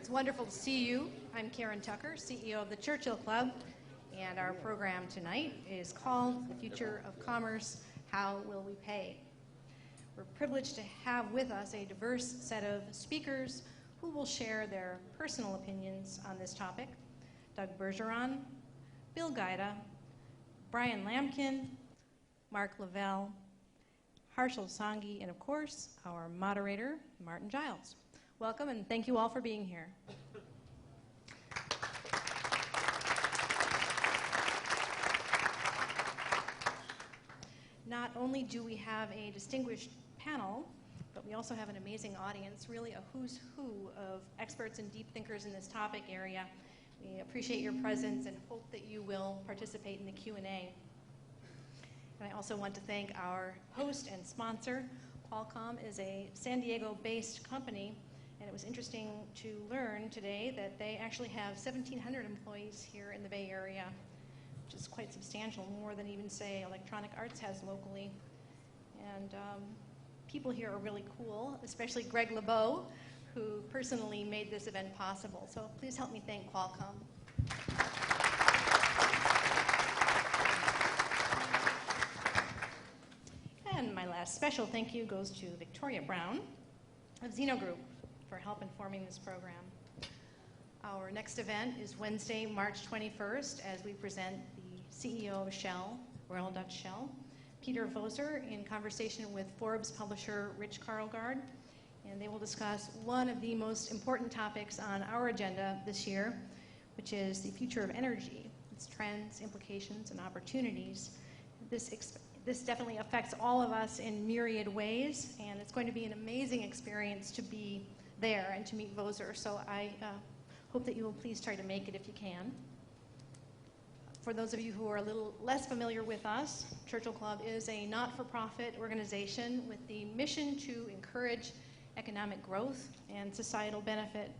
It's wonderful to see you. I'm Karen Tucker, CEO of the Churchill Club, and our program tonight is called The Future of Commerce, How Will We Pay? We're privileged to have with us a diverse set of speakers who will share their personal opinions on this topic. Doug Bergeron, Bill Gajda, Bryan Lamkin, Mark Lavelle, Harshul Sanghi, and of course, our moderator, Martin Giles. Welcome, and thank you all for being here. Not only do we have a distinguished panel, but we also have an amazing audience, really a who's who of experts and deep thinkers in this topic area. We appreciate your presence and hope that you will participate in the Q&A. And I also want to thank our host and sponsor. Qualcomm is a San Diego-based company, and it was interesting to learn today that they actually have 1,700 employees here in the Bay Area, which is quite substantial, more than even, say, Electronic Arts has locally. And people here are really cool, especially Greg LeBeau, who personally made this event possible. So please help me thank Qualcomm. And my last special thank you goes to Victoria Brown of Zeno Group for help informing this program. Our next event is Wednesday, March 21st, as we present the CEO of Shell, Royal Dutch Shell, Peter Voser, in conversation with Forbes publisher Rich Karlgaard, and they will discuss one of the most important topics on our agenda this year, which is the future of energy, its trends, implications, and opportunities. This definitely affects all of us in myriad ways, and it's going to be an amazing experience to be there and to meet Voser. So I hope that you will please try to make it if you can. For those of you who are a little less familiar with us, Churchill Club is a not-for-profit organization with the mission to encourage economic growth and societal benefit.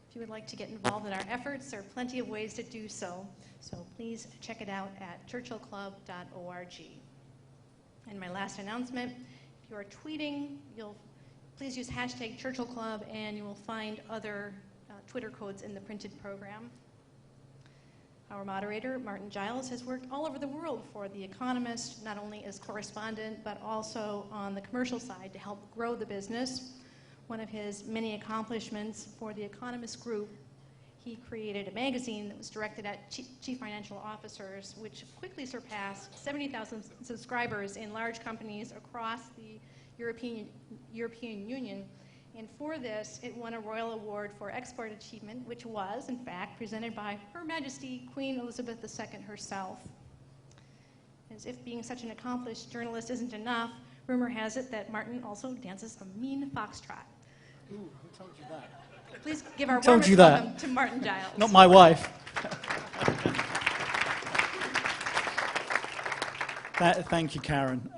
If you would like to get involved in our efforts, there are plenty of ways to do so. So please check it out at churchillclub.org. And my last announcement, if you are tweeting, please use hashtag Churchill Club, and you will find other Twitter codes in the printed program. Our moderator, Martin Giles, has worked all over the world for The Economist, not only as correspondent, but also on the commercial side to help grow the business. One of his many accomplishments for The Economist Group, he created a magazine that was directed at chief financial officers, which quickly surpassed 70,000 subscribers in large companies across the European Union. And for this, it won a Royal Award for Export Achievement, which was, in fact, presented by Her Majesty Queen Elizabeth II herself. As if being such an accomplished journalist isn't enough, rumor has it that Martin also dances a mean foxtrot. Ooh, who told you that? Please give our warmest welcome to Martin Giles. Not my wife. Thank you, Karen.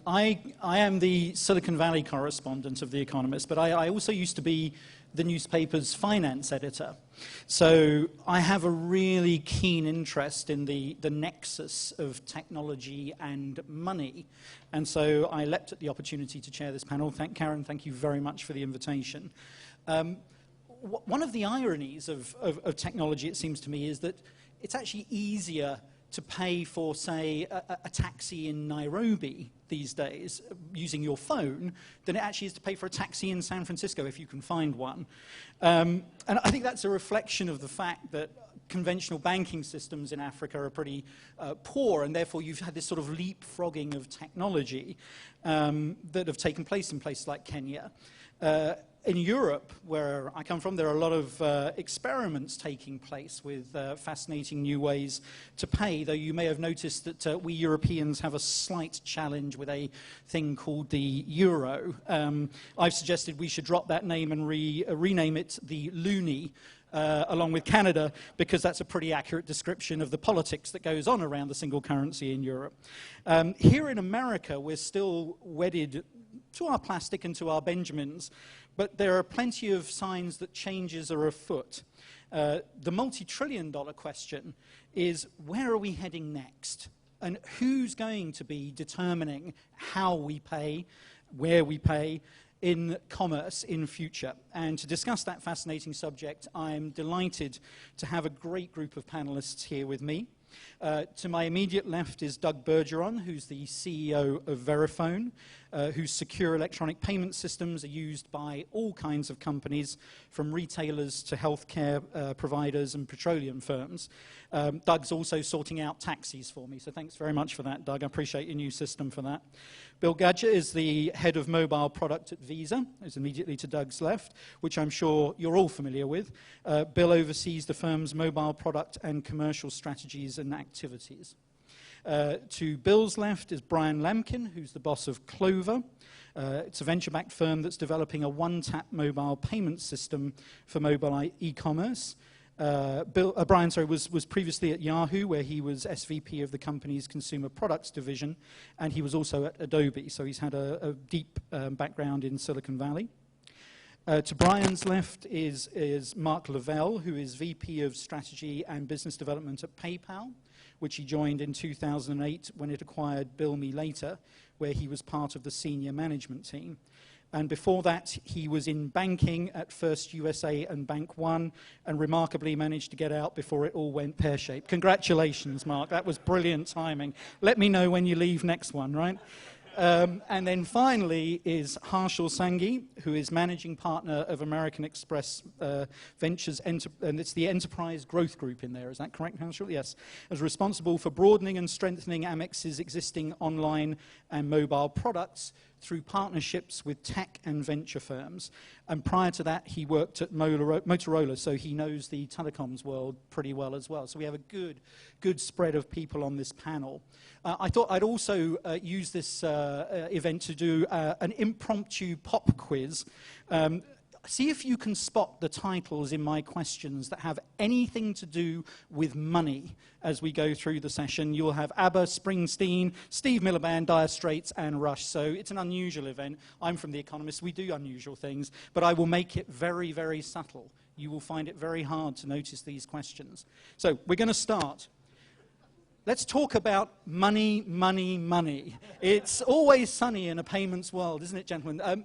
I am the Silicon Valley correspondent of The Economist, but I also used to be the newspaper's finance editor. So I have a really keen interest in the nexus of technology and money. And so I leapt at the opportunity to chair this panel. Karen, thank you very much for the invitation. One of the ironies of technology, it seems to me, is that it's actually easier to pay for, say, a taxi in Nairobi these days using your phone than it actually is to pay for a taxi in San Francisco if you can find one. And I think that's a reflection of the fact that conventional banking systems in Africa are pretty poor, and therefore you've had this sort of leapfrogging of technology that have taken place in places like Kenya. In Europe, where I come from, there are a lot of experiments taking place with fascinating new ways to pay, though you may have noticed that we Europeans have a slight challenge with a thing called the euro. I've suggested we should drop that name and rename it the loonie, along with Canada, because that's a pretty accurate description of the politics that goes on around the single currency in Europe. Here in America, we're still wedded to our plastic and to our Benjamins, but there are plenty of signs that changes are afoot. The multi-trillion-dollar question is, where are we heading next? And who's going to be determining how we pay, where we pay, in commerce in future. And to discuss that fascinating subject, I'm delighted to have a great group of panelists here with me. To my immediate left is Doug Bergeron, who's the CEO of VeriFone, whose secure electronic payment systems are used by all kinds of companies, from retailers to healthcare providers and petroleum firms. Doug's also sorting out taxis for me, so thanks very much for that, Doug. I appreciate your new system for that. Bill Gajda is the head of mobile product at Visa, who's immediately to Doug's left, which I'm sure you're all familiar with. Bill oversees the firm's mobile product and commercial strategies and activities. To Bill's left is Bryan Lamkin, who's the boss of Clover. It's a venture-backed firm that's developing a one-tap mobile payment system for mobile e-commerce. Bryan was previously at Yahoo, where he was SVP of the company's consumer products division, and he was also at Adobe, so he's had a deep background in Silicon Valley. To Bryan's left is Mark Lavelle, who is VP of Strategy and Business Development at PayPal, which he joined in 2008 when it acquired Bill Me Later, where he was part of the senior management team. And before that, he was in banking at First USA and Bank One, and remarkably managed to get out before it all went pear-shaped. Congratulations, Mark. That was brilliant timing. Let me know when you leave next one, right? And then finally is Harshul Sanghi, who is managing partner of American Express Ventures, and it's the Enterprise Growth Group in there. Is that correct, Harshul? Yes. As responsible for broadening and strengthening AMEX's existing online and mobile products through partnerships with tech and venture firms. And prior to that, he worked at Motorola, so he knows the telecoms world pretty well as well. So we have a good spread of people on this panel. I thought I'd also use this event to do an impromptu pop quiz. See if you can spot the titles in my questions that have anything to do with money as we go through the session. You'll have ABBA, Springsteen, Steve Miller Band, Dire Straits, and Rush. So it's an unusual event. I'm from The Economist. We do unusual things, but I will make it very, very subtle. You will find it very hard to notice these questions. So we're going to start. Let's talk about money, money, money. It's always sunny in a payments world, isn't it, gentlemen?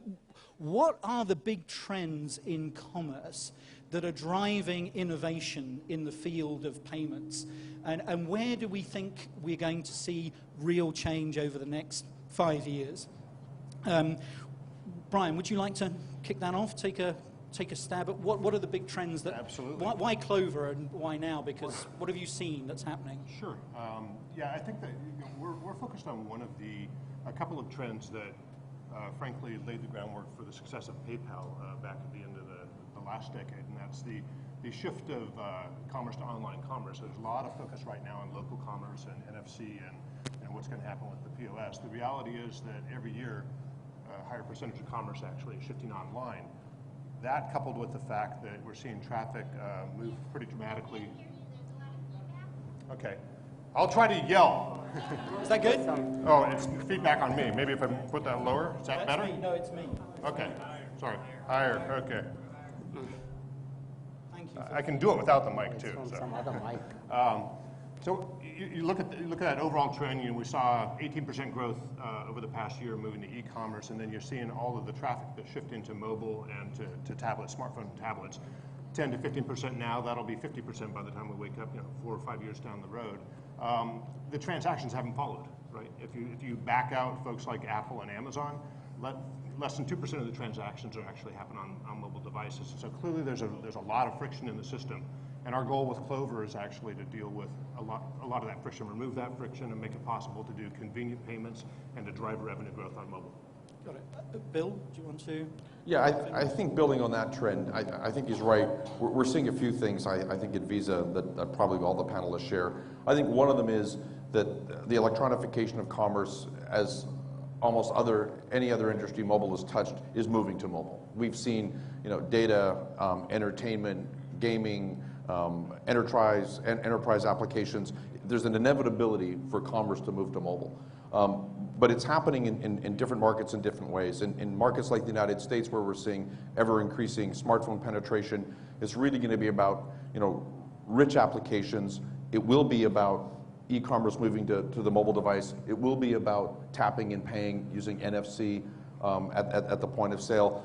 What are the big trends in commerce that are driving innovation in the field of payments? And where do we think we're going to see real change over the next 5 years? Bryan, would you like to kick that off? Take a stab at what are the big trends that... Absolutely. Why Clover and why now? Because what have you seen that's happening? Sure. Yeah, I think that we're focused on a couple of trends that frankly laid the groundwork for the success of PayPal back at the end of the last decade, and that's the shift of commerce to online commerce. There's a lot of focus right now on local commerce and NFC and what's going to happen with the POS. The reality is that every year a higher percentage of commerce actually is shifting online. That, coupled with the fact that we're seeing traffic move pretty dramatically. Okay. I'll try to yell. Is that good? Oh, it's feedback on me. Maybe if I put that lower, is that better? Me. No, it's me. Okay. Sorry. Higher. Okay. Thank you. I can do it without the mic too. So, Some other mic. so you look at that overall trend. We saw 18% growth over the past year moving to e-commerce, and then you're seeing all of the traffic that shift into mobile and to tablets, smartphone and tablets. 10 to 15% now. That'll be 50% by the time we wake up, 4 or 5 years down the road. The transactions haven't followed, right? If you back out folks like Apple and Amazon, less than 2% of the transactions are actually happening on mobile devices. So clearly there's a lot of friction in the system. And our goal with Clover is actually to deal with a lot of that friction, remove that friction, and make it possible to do convenient payments and to drive revenue growth on mobile. Got it. Bill, do you want to? Yeah, I think building on that trend, I think he's right. We're seeing a few things, I think, at Visa that probably all the panelists share. I think one of them is that the electronification of commerce, as almost any other industry mobile is touched, is moving to mobile. We've seen data, entertainment, gaming, enterprise applications. There's an inevitability for commerce to move to mobile. But it's happening in different markets in different ways. In markets like the United States, where we're seeing ever-increasing smartphone penetration, it's really going to be about rich applications. It will be about e-commerce moving to the mobile device. It will be about tapping and paying using NFC. at the point of sale.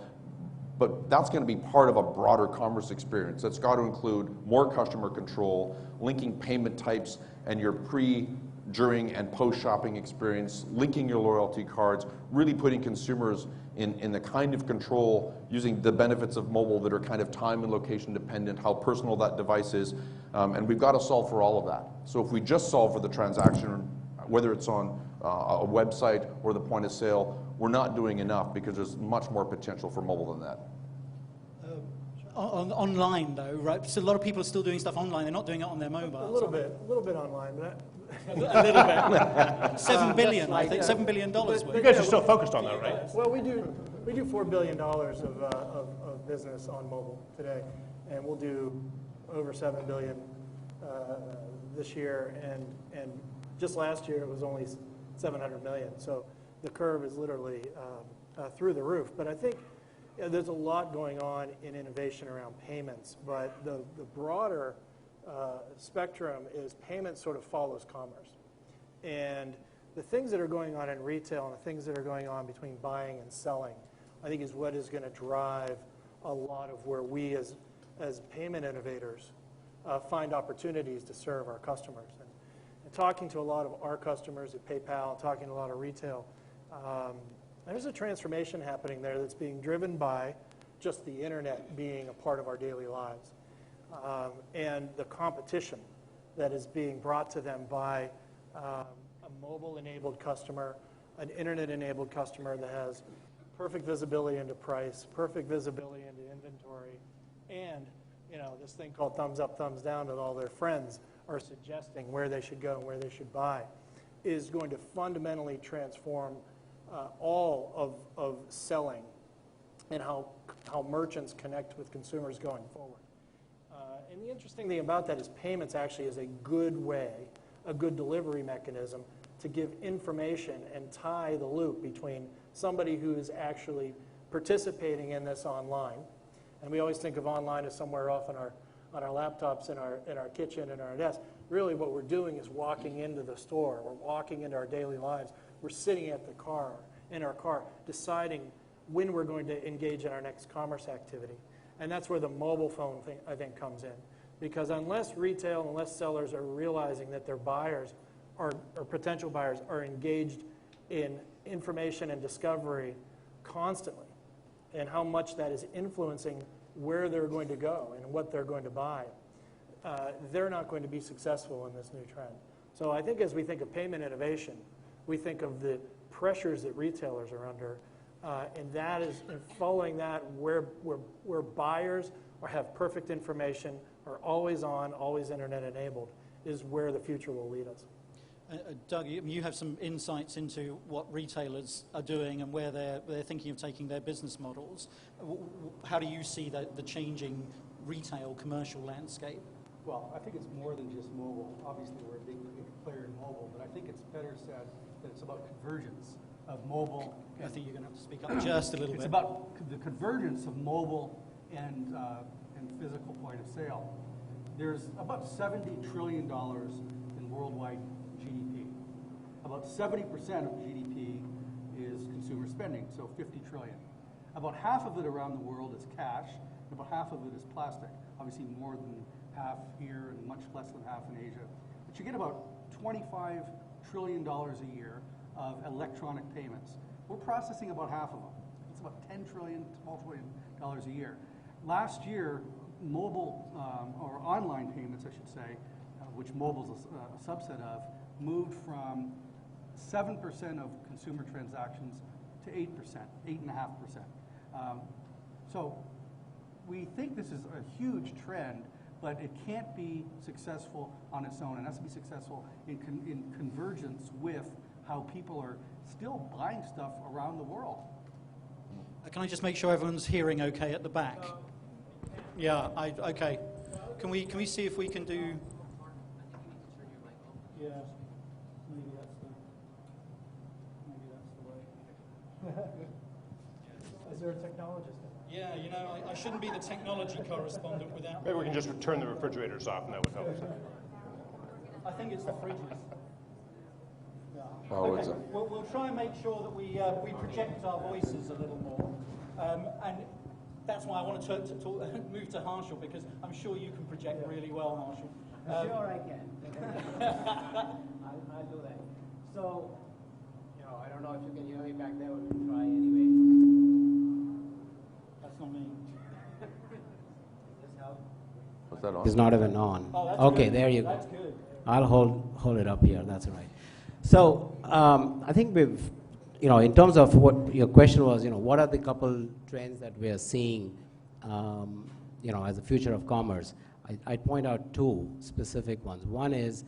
But that's going to be part of a broader commerce experience. That's got to include more customer control, linking payment types and your pre, during, and post-shopping experience, linking your loyalty cards, really putting consumers in the kind of control using the benefits of mobile that are kind of time and location dependent, how personal that device is, and we've got to solve for all of that. So if we just solve for the transaction, whether it's on a website or the point of sale, we're not doing enough because there's much more potential for mobile than that. Online, though, right? So a lot of people are still doing stuff online. They're not doing it on their mobile. A little bit online, but a little bit. 7 billion, I think. $7 billion worth. You guys are still focused on that, right? Well, we do $4 billion of business on mobile today, and we'll do over $7 billion this year, and just last year it was only 700 million. So the curve is literally through the roof. But I think there's a lot going on in innovation around payments, but the broader spectrum is payments sort of follows commerce. And the things that are going on in retail and the things that are going on between buying and selling, I think is what is going to drive a lot of where we as payment innovators find opportunities to serve our customers. And talking to a lot of our customers at PayPal, talking to a lot of retail, there's a transformation happening there that's being driven by just the internet being a part of our daily lives. And the competition that is being brought to them by a mobile-enabled customer, an internet-enabled customer that has perfect visibility into price, perfect visibility into inventory, and this thing called thumbs up, thumbs down that all their friends are suggesting where they should go and where they should buy, is going to fundamentally transform all of selling and how merchants connect with consumers going forward. And the interesting thing about that is payments actually is a good way, a good delivery mechanism to give information and tie the loop between somebody who is actually participating in this online. And we always think of online as somewhere off on our laptops in our kitchen and our desk. Really what we're doing is walking into the store. We're walking into our daily lives. We're sitting in our car, deciding when we're going to engage in our next commerce activity. And that's where the mobile phone thing, I think, comes in. Because unless retail, unless sellers are realizing that their buyers or potential buyers are engaged in information and discovery constantly, and how much that is influencing where they're going to go and what they're going to buy, they're not going to be successful in this new trend. So I think as we think of payment innovation, we think of the pressures that retailers are under, and that is following that where buyers have perfect information, are always on, always internet enabled, is where the future will lead us. Doug, you have some insights into what retailers are doing and where they're thinking of taking their business models. How do you see the changing retail commercial landscape? Well, I think it's more than just mobile. Obviously, we're a big player in mobile, but I think it's better said that it's about convergence of mobile. I think you're going to have to speak up just a little bit. It's about the convergence of mobile and physical point of sale. There's about $70 trillion in worldwide GDP. About 70% of GDP is consumer spending, so 50 trillion. About half of it around the world is cash, and about half of it is plastic. Obviously more than half here and much less than half in Asia. But you get about $25 trillion a year of electronic payments. We're processing about half of them. It's about $12 trillion a year. Last year, mobile, or online payments, I should say, which mobile is a subset of, moved from 7% of consumer transactions to 8%, 8.5%. So we think this is a huge trend, but it can't be successful on its own. It has to be successful in convergence with how people are still buying stuff around the world. Can I just make sure everyone's hearing okay at the back? Yeah, okay. Can we see if we can do... Yeah, maybe that's the way. Is there a technologist? Yeah, I shouldn't be the technology correspondent without... Maybe we can just turn the refrigerators off and that would help. I think it's the fridges. Yeah. Oh, Okay. We'll try and make sure that we project our voices a little more. And that's why I want to move to Harshul, because I'm sure you can project really well, Harshul. Sure I can. I'll do that. So, I don't know if you can hear me back there, but we'll try anyway. That's not me. This help? Was that on? It's not even on. Oh, that's okay, good. there you go. That's good. I'll hold it up here. That's all right. So I think we've, in terms of what your question was, what are the couple trends that we are seeing, as the future of commerce? I'd point out two specific ones. One is,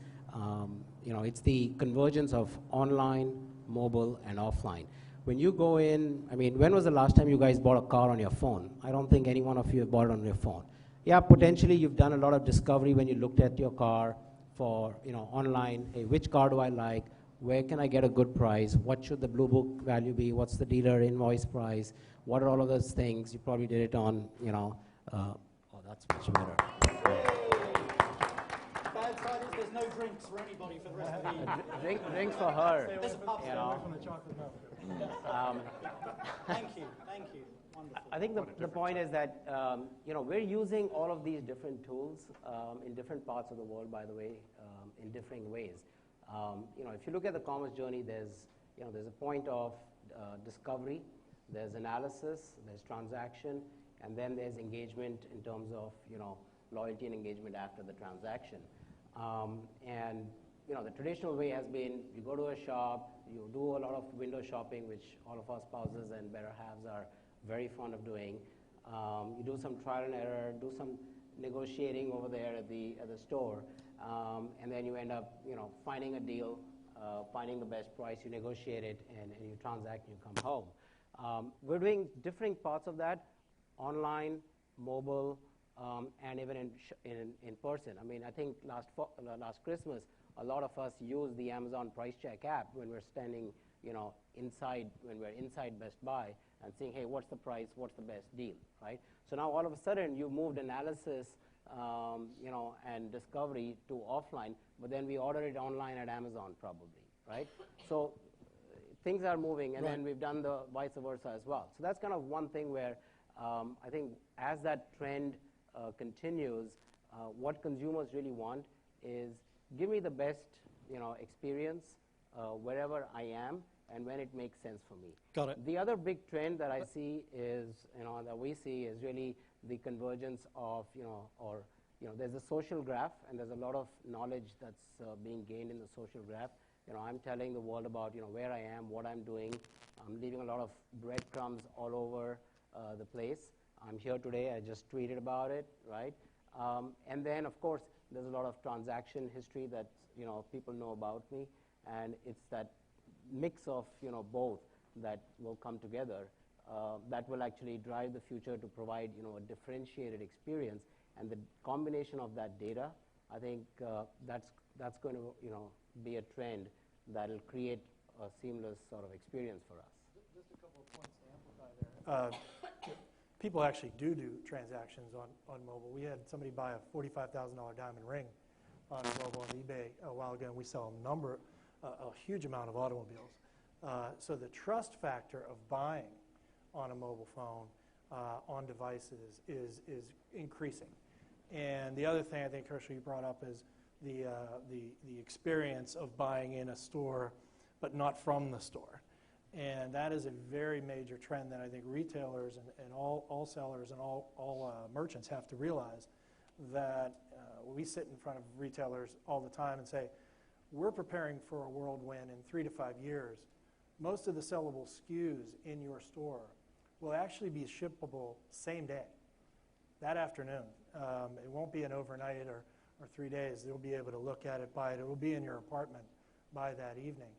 it's the convergence of online, mobile, and offline. When you go in, when was the last time you guys bought a car on your phone? I don't think any one of you have bought it on your phone. Yeah, potentially you've done a lot of discovery when you looked at your car for, online. Hey, which car do I like? Where can I get a good price? What should the blue book value be? What's the dealer invoice price? What are all of those things? You probably did it on, oh, that's much better. Bad side is there's no drinks for anybody for the rest of the evening. Drinks for her. There's a pub Away from the chocolate milk. Thank you. Wonderful. I think the point is that, we're using all of these different tools in different parts of the world, by the way, in differing ways. If you look at the commerce journey, there's a point of discovery, there's analysis, there's transaction, and then there's engagement in terms of, loyalty and engagement after the transaction. The traditional way has been you go to a shop, you do a lot of window shopping, which all of us spouses and better halves are very fond of doing. You do some trial and error, do some negotiating over there at the store, and then you end up, finding a deal, finding the best price, you negotiate it, and you transact, and you come home. We're doing different parts of that, online, mobile, and even in person. I think last Christmas, a lot of us used the Amazon Price Check app when we're standing, inside Best Buy and saying, hey, what's the price, what's the best deal, right? So now all of a sudden you moved analysis, and discovery to offline, but then we order it online at Amazon probably, right? So things are moving, and then we've done the vice versa as well. So that's kind of one thing where I think as that trend continues, what consumers really want is give me the best, experience wherever I am and when it makes sense for me. Got it. The other big trend that I see is, that we see is really the convergence of, there's a social graph, and there's a lot of knowledge that's being gained in the social graph. I'm telling the world about, where I am, what I'm doing. I'm leaving a lot of breadcrumbs all over the place. I'm here today, I just tweeted about it, right? And then, of course, there's a lot of transaction history that, people know about me, and it's that mix of, both that will come together that will actually drive the future to provide, a differentiated experience. And the combination of that data, I think that's going to, be a trend that will create a seamless sort of experience for us. Just a couple of points to amplify there. People actually do transactions on mobile. We had somebody buy a $45,000 diamond ring on mobile on eBay a while ago, and we sell a huge amount of automobiles. So the trust factor of buying on a mobile phone, on devices, is increasing. And the other thing I think, Harshul, you brought up is the experience of buying in a store, but not from the store. And that is a very major trend that I think retailers and all sellers and all merchants have to realize, that we sit in front of retailers all the time and say, we're preparing for a world when in 3 to 5 years, most of the sellable SKUs in your store will actually be shippable same day, that afternoon. It won't be an overnight or 3 days. You'll be able to look at it, buy it. It will be in your apartment by that evening.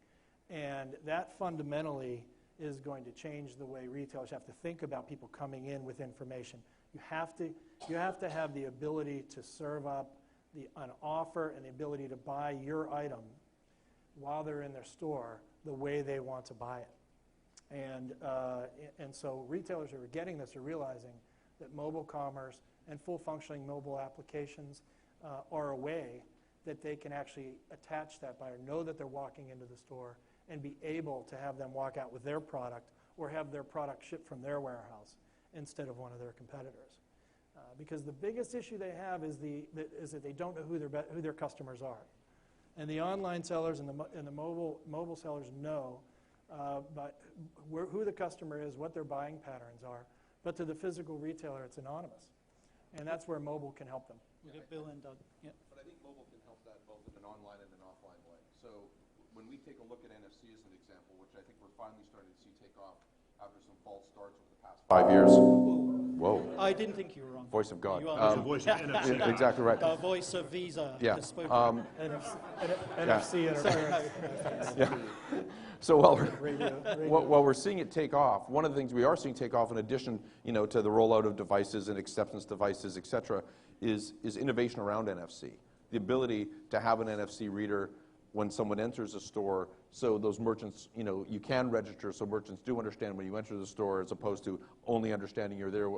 And that fundamentally is going to change the way retailers have to think about people coming in with information. You have to have the ability to serve up an offer and the ability to buy your item while they're in their store the way they want to buy it. And so retailers who are getting this are realizing that mobile commerce and full functioning mobile applications are a way that they can actually attach that buyer, know that they're walking into the store, and be able to have them walk out with their product or have their product shipped from their warehouse instead of one of their competitors. Because the biggest issue they have is that they don't know who their customers are. And the online sellers and the mobile sellers know but who the customer is, what their buying patterns are. But to the physical retailer, it's anonymous. And that's where mobile can help them. We'll get Bill and Doug. Yeah. But I think mobile can help that both in an online and an offline way. So when we take a look at NFC as an example, which I think we're finally starting to see take off after some false starts over the past 5 years. Whoa. I didn't think you were wrong. Voice of God. You are. The voice of NFC. Exactly right. The voice of Visa. Yeah. has spoken. NFC interference. Yeah. So while Radio. while we're seeing it take off, one of the things we are seeing take off in addition, to the rollout of devices and acceptance devices, et cetera, is innovation around NFC. The ability to have an NFC reader when someone enters a store, so those merchants, you can register, so merchants do understand when you enter the store as opposed to only understanding you're there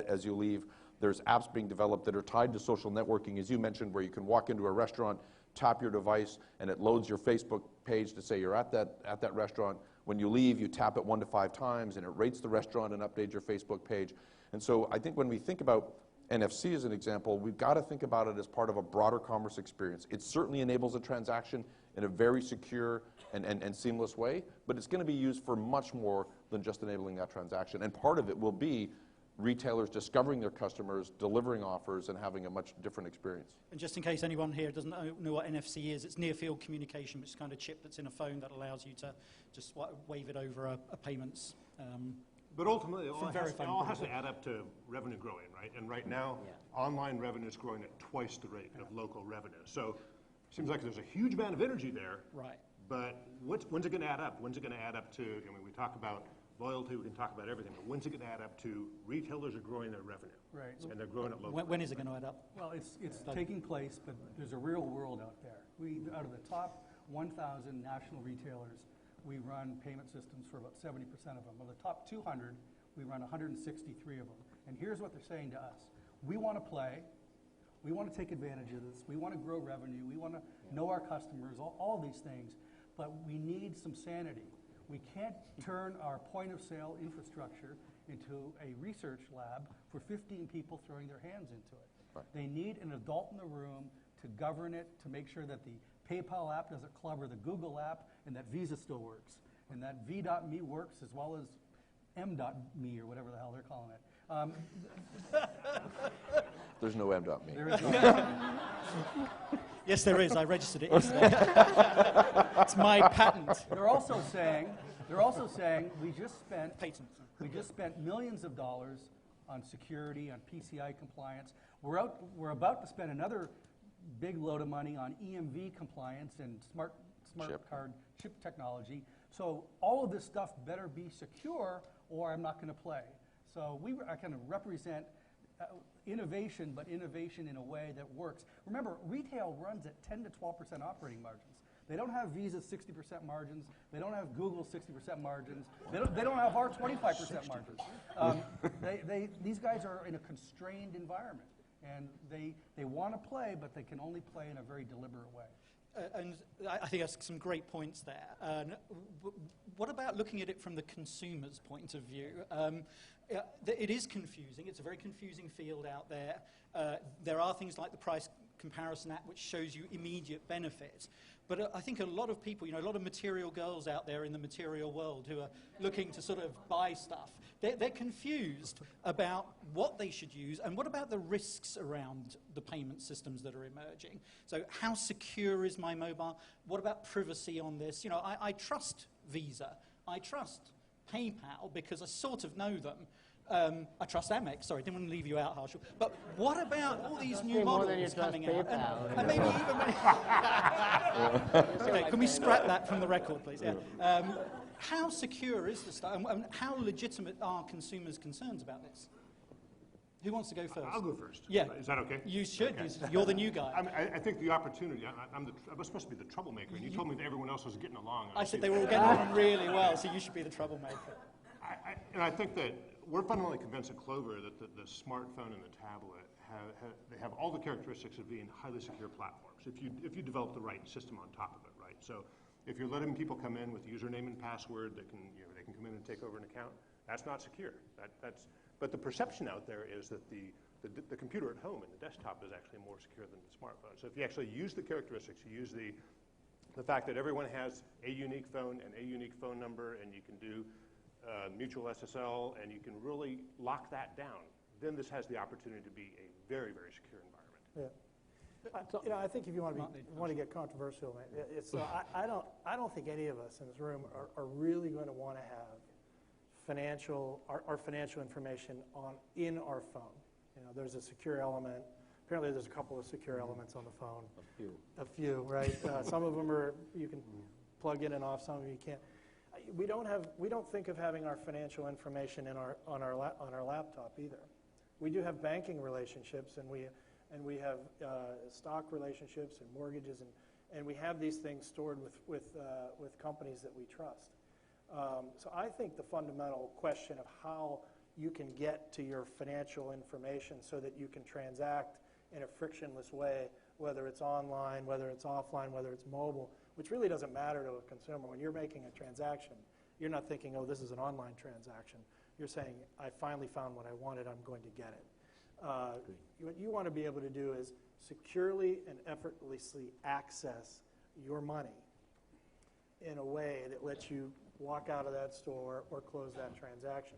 as you leave. There's apps being developed that are tied to social networking, as you mentioned, where you can walk into a restaurant, tap your device, and it loads your Facebook page to say you're at that restaurant. When you leave, you tap it 1 to 5 times, and it rates the restaurant and updates your Facebook page. And so I think when we think about NFC as an example, we've got to think about it as part of a broader commerce experience. It certainly enables a transaction in a very secure and seamless way, but it's going to be used for much more than just enabling that transaction. And part of it will be retailers discovering their customers, delivering offers, and having a much different experience. And just in case anyone here doesn't know what NFC is, it's near-field communication, which is kind of chip that's in a phone that allows you to just wave it over a payments. But ultimately, it VeriFone all has to add up to revenue growing, right? And right now, online revenue is growing at twice the rate of local revenue. So it seems like there's a huge amount of energy there. Right. But when's it going to add up? When's it going to add up to, we talk about loyalty, we can talk about everything, but when's it going to add up to retailers are growing their revenue? Right. And they're growing it locally. When is it going to add up? Well, it's taking place, but there's a real world out there. Out of the top 1,000 national retailers, we run payment systems for about 70% of them. Of the top 200, we run 163 of them. And here's what they're saying to us. We want to play. We want to take advantage of this. We want to grow revenue. We want to know our customers, all these things. But we need some sanity. We can't turn our point-of-sale infrastructure into a research lab for 15 people throwing their hands into it. Right. They need an adult in the room to govern it, to make sure that the PayPal app doesn't clobber the Google app, and that Visa still works, and that V.me works as well as M.me or whatever the hell they're calling it. There's no M.me. There is no. Yes, there is. I registered it yesterday. It's my patent. They're also saying we just spent Patent. millions of dollars on security, on PCI compliance. We're about to spend another big load of money on EMV compliance and smart card chip technology. So all of this stuff better be secure, or I'm not going to play. So I kind of represent innovation, but innovation in a way that works. Remember, retail runs at 10 to 12% operating margins. They don't have Visa's 60% margins. They don't have Google's 60% margins. They don't have our 25% margins. These guys are in a constrained environment, and they want to play, but they can only play in a very deliberate way. And I think that's some great points there. What about looking at it from the consumer's point of view? It is confusing. It's a very confusing field out there. There are things like the price comparison app, which shows you immediate benefits. But I think a lot of people, a lot of material girls out there in the material world who are looking to sort of buy stuff, they're confused about what they should use and what about the risks around the payment systems that are emerging. So how secure is my mobile? What about privacy on this? I trust Visa. I trust PayPal because I sort of know them. I trust AMEX. Sorry, didn't want to leave you out, Harshul. But what about all these new models coming out? And maybe even... Okay, can we scrap that from the record, please? Yeah. How secure is the stuff? And how legitimate are consumers' concerns about this? Who wants to go first? I'll go first. Yeah. Is that okay? You should. Okay. You're the new guy. I think the opportunity, I was supposed to be the troublemaker, and you told me that everyone else was getting along. I said they were all getting along really well, so you should be the troublemaker. And I think that we're fundamentally convinced at Clover that the smartphone and the tablet have all the characteristics of being highly secure platforms if you develop the right system on top of it, right? So If you're letting people come in with username and password that can, they can come in and take over an account, that's not secure. But the perception out there is that the computer at home and the desktop is actually more secure than the smartphone. So if you actually use the characteristics, you use the fact that everyone has a unique phone and a unique phone number, and you can do mutual SSL, and you can really lock that down, then this has the opportunity to be a very, very secure environment. Yeah. I think if you want to get controversial, it's I don't think any of us in this room are really going to want to have our financial information in our phone. There's a secure element. Apparently, there's a couple of secure elements on the phone. A few, right? Some of them you can plug in and off. Some of them you can't. We don't think of having our financial information on our laptop either. We do have banking relationships, and we have stock relationships and mortgages, and we have these things stored with companies that we trust. So I think the fundamental question of how you can get to your financial information so that you can transact in a frictionless way, whether it's online, whether it's offline, whether it's mobile, which really doesn't matter to a consumer. When you're making a transaction, you're not thinking, oh, this is an online transaction. You're saying, I finally found what I wanted, I'm going to get it. What you want to be able to do is securely and effortlessly access your money in a way that lets you walk out of that store or close that transaction.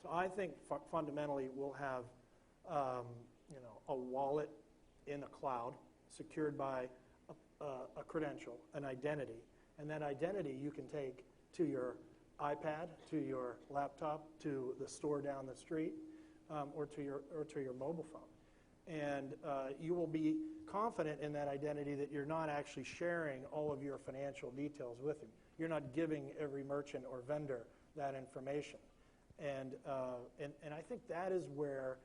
So I think fundamentally we'll have a wallet in the cloud secured by a credential, an identity, and that identity you can take to your iPad, to your laptop, to the store down the street, or to your mobile phone. And you will be confident in that identity that you're not actually sharing all of your financial details with him. You're not giving every merchant or vendor that information. And I think that is where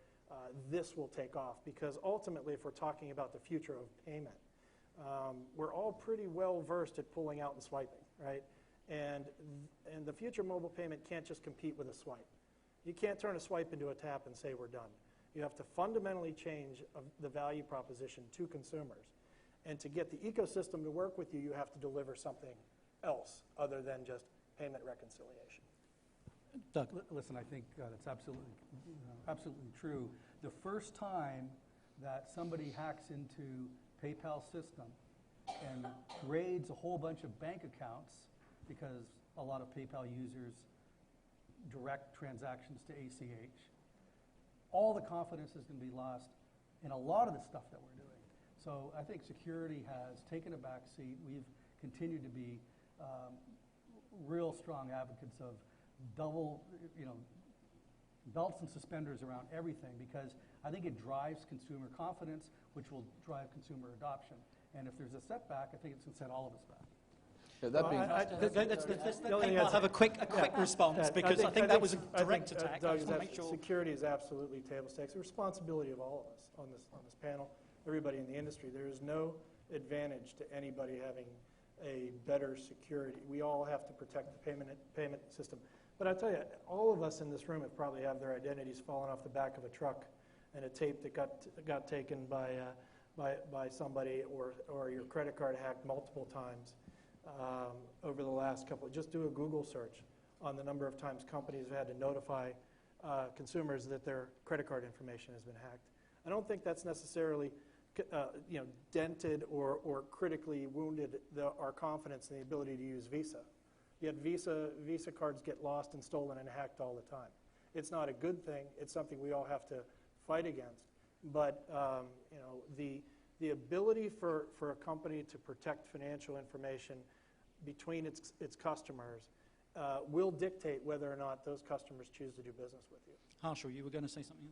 this will take off, because ultimately, if we're talking about the future of payment, we're all pretty well versed at pulling out and swiping, right? And the future mobile payment can't just compete with a swipe. You can't turn a swipe into a tap and say we're done. You have to fundamentally change the value proposition to consumers. And to get the ecosystem to work with you, you have to deliver something else other than just payment reconciliation. Doug. Listen, I think that's absolutely true. The first time that somebody hacks into PayPal's system and raids a whole bunch of bank accounts, because a lot of PayPal users direct transactions to ACH, all the confidence is going to be lost in a lot of the stuff that we're doing. So I think security has taken a back seat. We've continued to be real strong advocates of belts and suspenders around everything, because I think it drives consumer confidence, which will drive consumer adoption. And if there's a setback, I think it's going to set all of us back. Yeah, that being, Let's PayPal have a quick response, because I think that was a direct attack. I just want to make sure. Security is absolutely table stakes. It's the responsibility of all of us on this panel, everybody in the industry. There is no advantage to anybody having a better security. We all have to protect the payment system. But I tell you, all of us in this room have probably had their identities fallen off the back of a truck and a tape that got taken by somebody, or your credit card hacked multiple times over the last couple. Just do a Google search on the number of times companies have had to notify consumers that their credit card information has been hacked. I don't think that's necessarily dented or critically wounded our confidence in the ability to use Visa. Yet Visa cards get lost and stolen and hacked all the time. It's not a good thing. It's something we all have to fight against. But the ability for a company to protect financial information between its customers will dictate whether or not those customers choose to do business with you. Harshul, you were going to say something?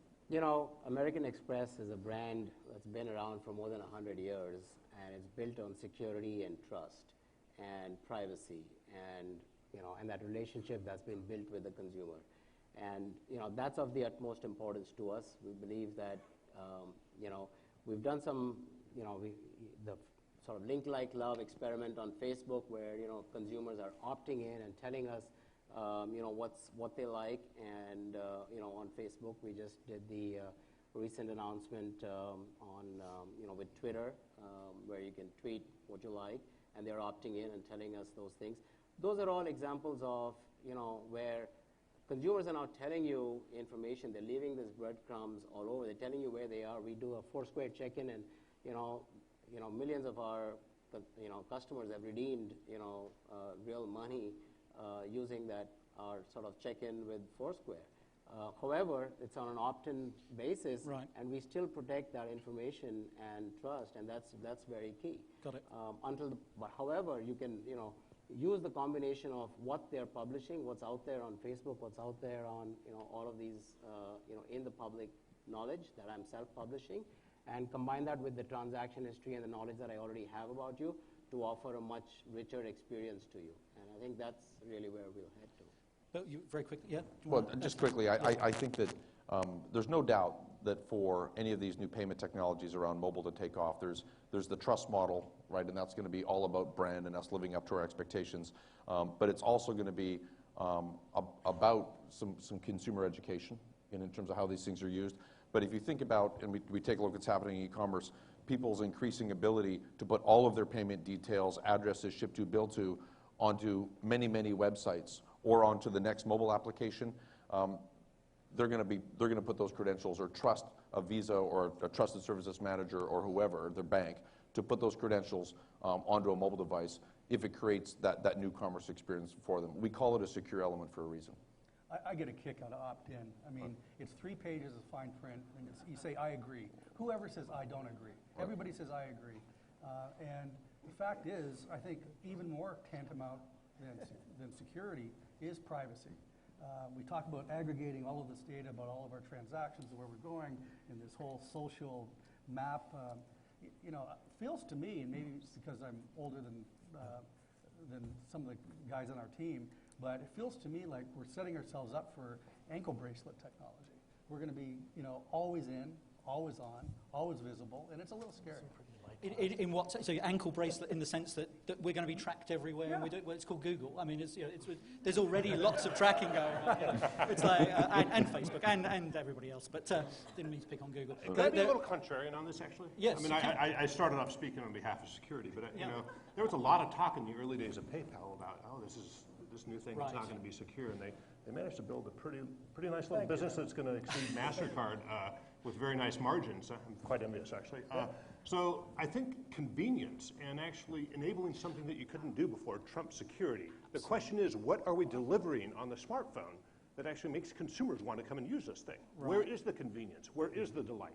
American Express is a brand that's been around for more than 100 years, and it's built on security and trust and privacy, and that relationship that's been built with the consumer. And that's of the utmost importance to us. We believe that we've done some the sort of link like love experiment on Facebook, where consumers are opting in and telling us what they like. And on Facebook, we just did the recent announcement on with Twitter, where you can tweet what you like, and they're opting in and telling us those things. Those are all examples of, where consumers are now telling you information. They're leaving these breadcrumbs all over. They're telling you where they are. We do a Foursquare check-in, and millions of our customers have redeemed real money using that our sort of check-in with Foursquare. However, it's on an opt-in basis, Right. and we still protect that information and trust, and that's very key. Got it. But however, you can use the combination of what they're publishing, what's out there on Facebook, what's out there on all of these in the public knowledge that I'm self-publishing, and combine that with the transaction history and the knowledge that I already have about you to offer a much richer experience to you. And I think that's really where we'll head to. But you very quickly, yeah. Well, just quickly, I think that there's no doubt that for any of these new payment technologies around mobile to take off, there's the trust model, right, and that's going to be all about brand and us living up to our expectations. But it's also going to be about some consumer education in terms of how these things are used. But if you think about, and we take a look at what's happening in e-commerce, people's increasing ability to put all of their payment details, addresses, ship to, bill to, onto many, many websites or onto the next mobile application, they're going to put those credentials or trust a Visa or a trusted services manager or whoever, their bank, to put those credentials onto a mobile device if it creates that new commerce experience for them. We call it a secure element for a reason. I get a kick out of opt-in. I mean, it's 3 pages of fine print, and you say, I agree. Whoever says, I don't agree. Everybody says, I agree. And the fact is, I think even more tantamount than security is privacy. We talk about aggregating all of this data about all of our transactions and where we're going in this whole social map. It feels to me, and maybe it's because I'm older than some of the guys on our team, but it feels to me like we're setting ourselves up for ankle bracelet technology. We're going to be, always in, always on, always visible, and it's a little scary. In what sense? So ankle bracelet in the sense that we're going to be tracked everywhere. Yeah. And it's called Google. I mean, there's already lots of tracking going on. It's like and Facebook and everybody else. But didn't mean to pick on Google. Can I be a little contrarian on this, actually? Yes, I mean, you can. I started off speaking on behalf of security, but there was a lot of talk in the early days of PayPal about, this new thing is not going to be secure, and they managed to build a pretty nice little business that's going to exceed MasterCard with very nice margins. I'm quite envious, actually. So I think convenience and actually enabling something that you couldn't do before trumps security. The question is, what are we delivering on the smartphone that actually makes consumers want to come and use this thing? Right. Where is the convenience? Where is the delight?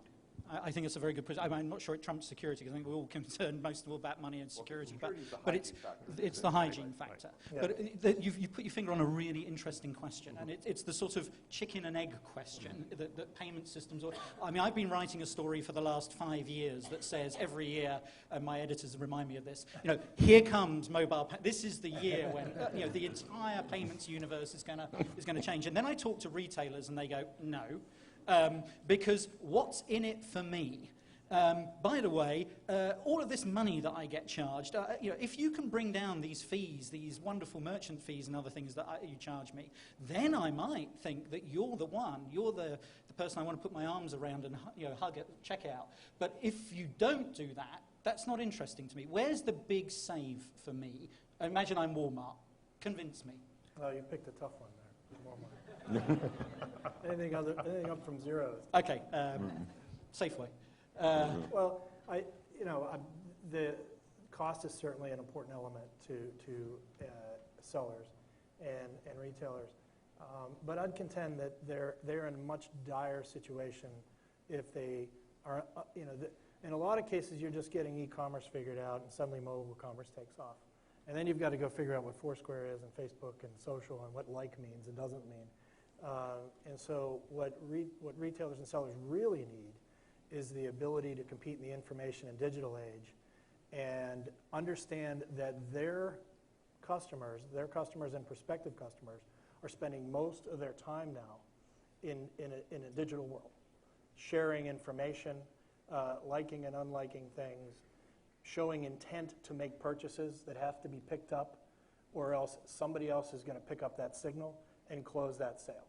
I think it's a very good point. I'm not sure it trumps security, because I think we're all concerned most of all about money and security. But it's the hygiene factor. Right. Yeah. But you've put your finger on a really interesting question, and it's the sort of chicken and egg question that payment systems. I've been writing a story for the last 5 years that says every year, and my editors remind me of this. Here comes mobile. This is the year when the entire payments universe is going to change. And then I talk to retailers, and they go, no. Because what's in it for me? By the way, all of this money that I get charged, if you can bring down these fees, these wonderful merchant fees and other things that you charge me, then I might think that you're the one, you're the person I want to put my arms around and hug at checkout. But if you don't do that, that's not interesting to me. Where's the big save for me? Imagine I'm Walmart. Convince me. Oh, you picked a tough one there. Walmart. anything up from 0. Okay, Safeway. Well, the cost is certainly an important element to sellers and retailers, but I'd contend that they're in a much dire situation if they are. In a lot of cases, you're just getting e-commerce figured out, and suddenly mobile commerce takes off, and then you've got to go figure out what Foursquare is and Facebook and social and what like means and doesn't mean. And so what retailers and sellers really need is the ability to compete in the information and digital age and understand that their customers and prospective customers are spending most of their time now in a digital world, sharing information, liking and unliking things, showing intent to make purchases that have to be picked up, or else somebody else is going to pick up that signal and close that sale.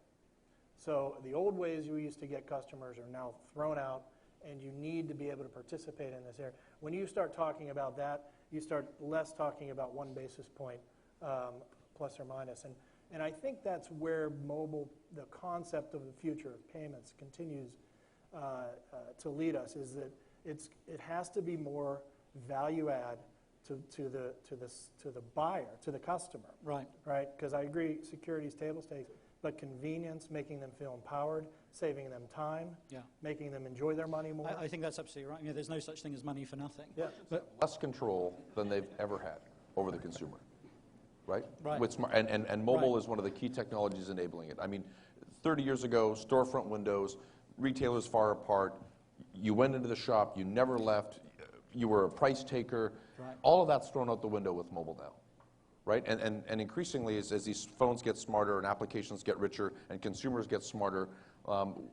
So the old ways we used to get customers are now thrown out, and you need to be able to participate in this area. When you start talking about that, you start less talking about 1 basis point plus or minus. And I think that's where mobile, the concept of the future of payments continues to lead us, is that it has to be more value add to the buyer, to the customer. Right. Right? Because I agree, security is table stakes, but convenience, making them feel empowered, saving them time, making them enjoy their money more. I think that's absolutely right. You know, there's no such thing as money for nothing. Yeah. But Less control than they've ever had over the consumer, right? Right. With and mobile Right. is one of the key technologies enabling it. I mean, 30 years ago, storefront windows, retailers far apart, you went into the shop, you never left, you were a price taker. Right. All of that's thrown out the window with mobile now, right? And increasingly, as these phones get smarter and applications get richer and consumers get smarter,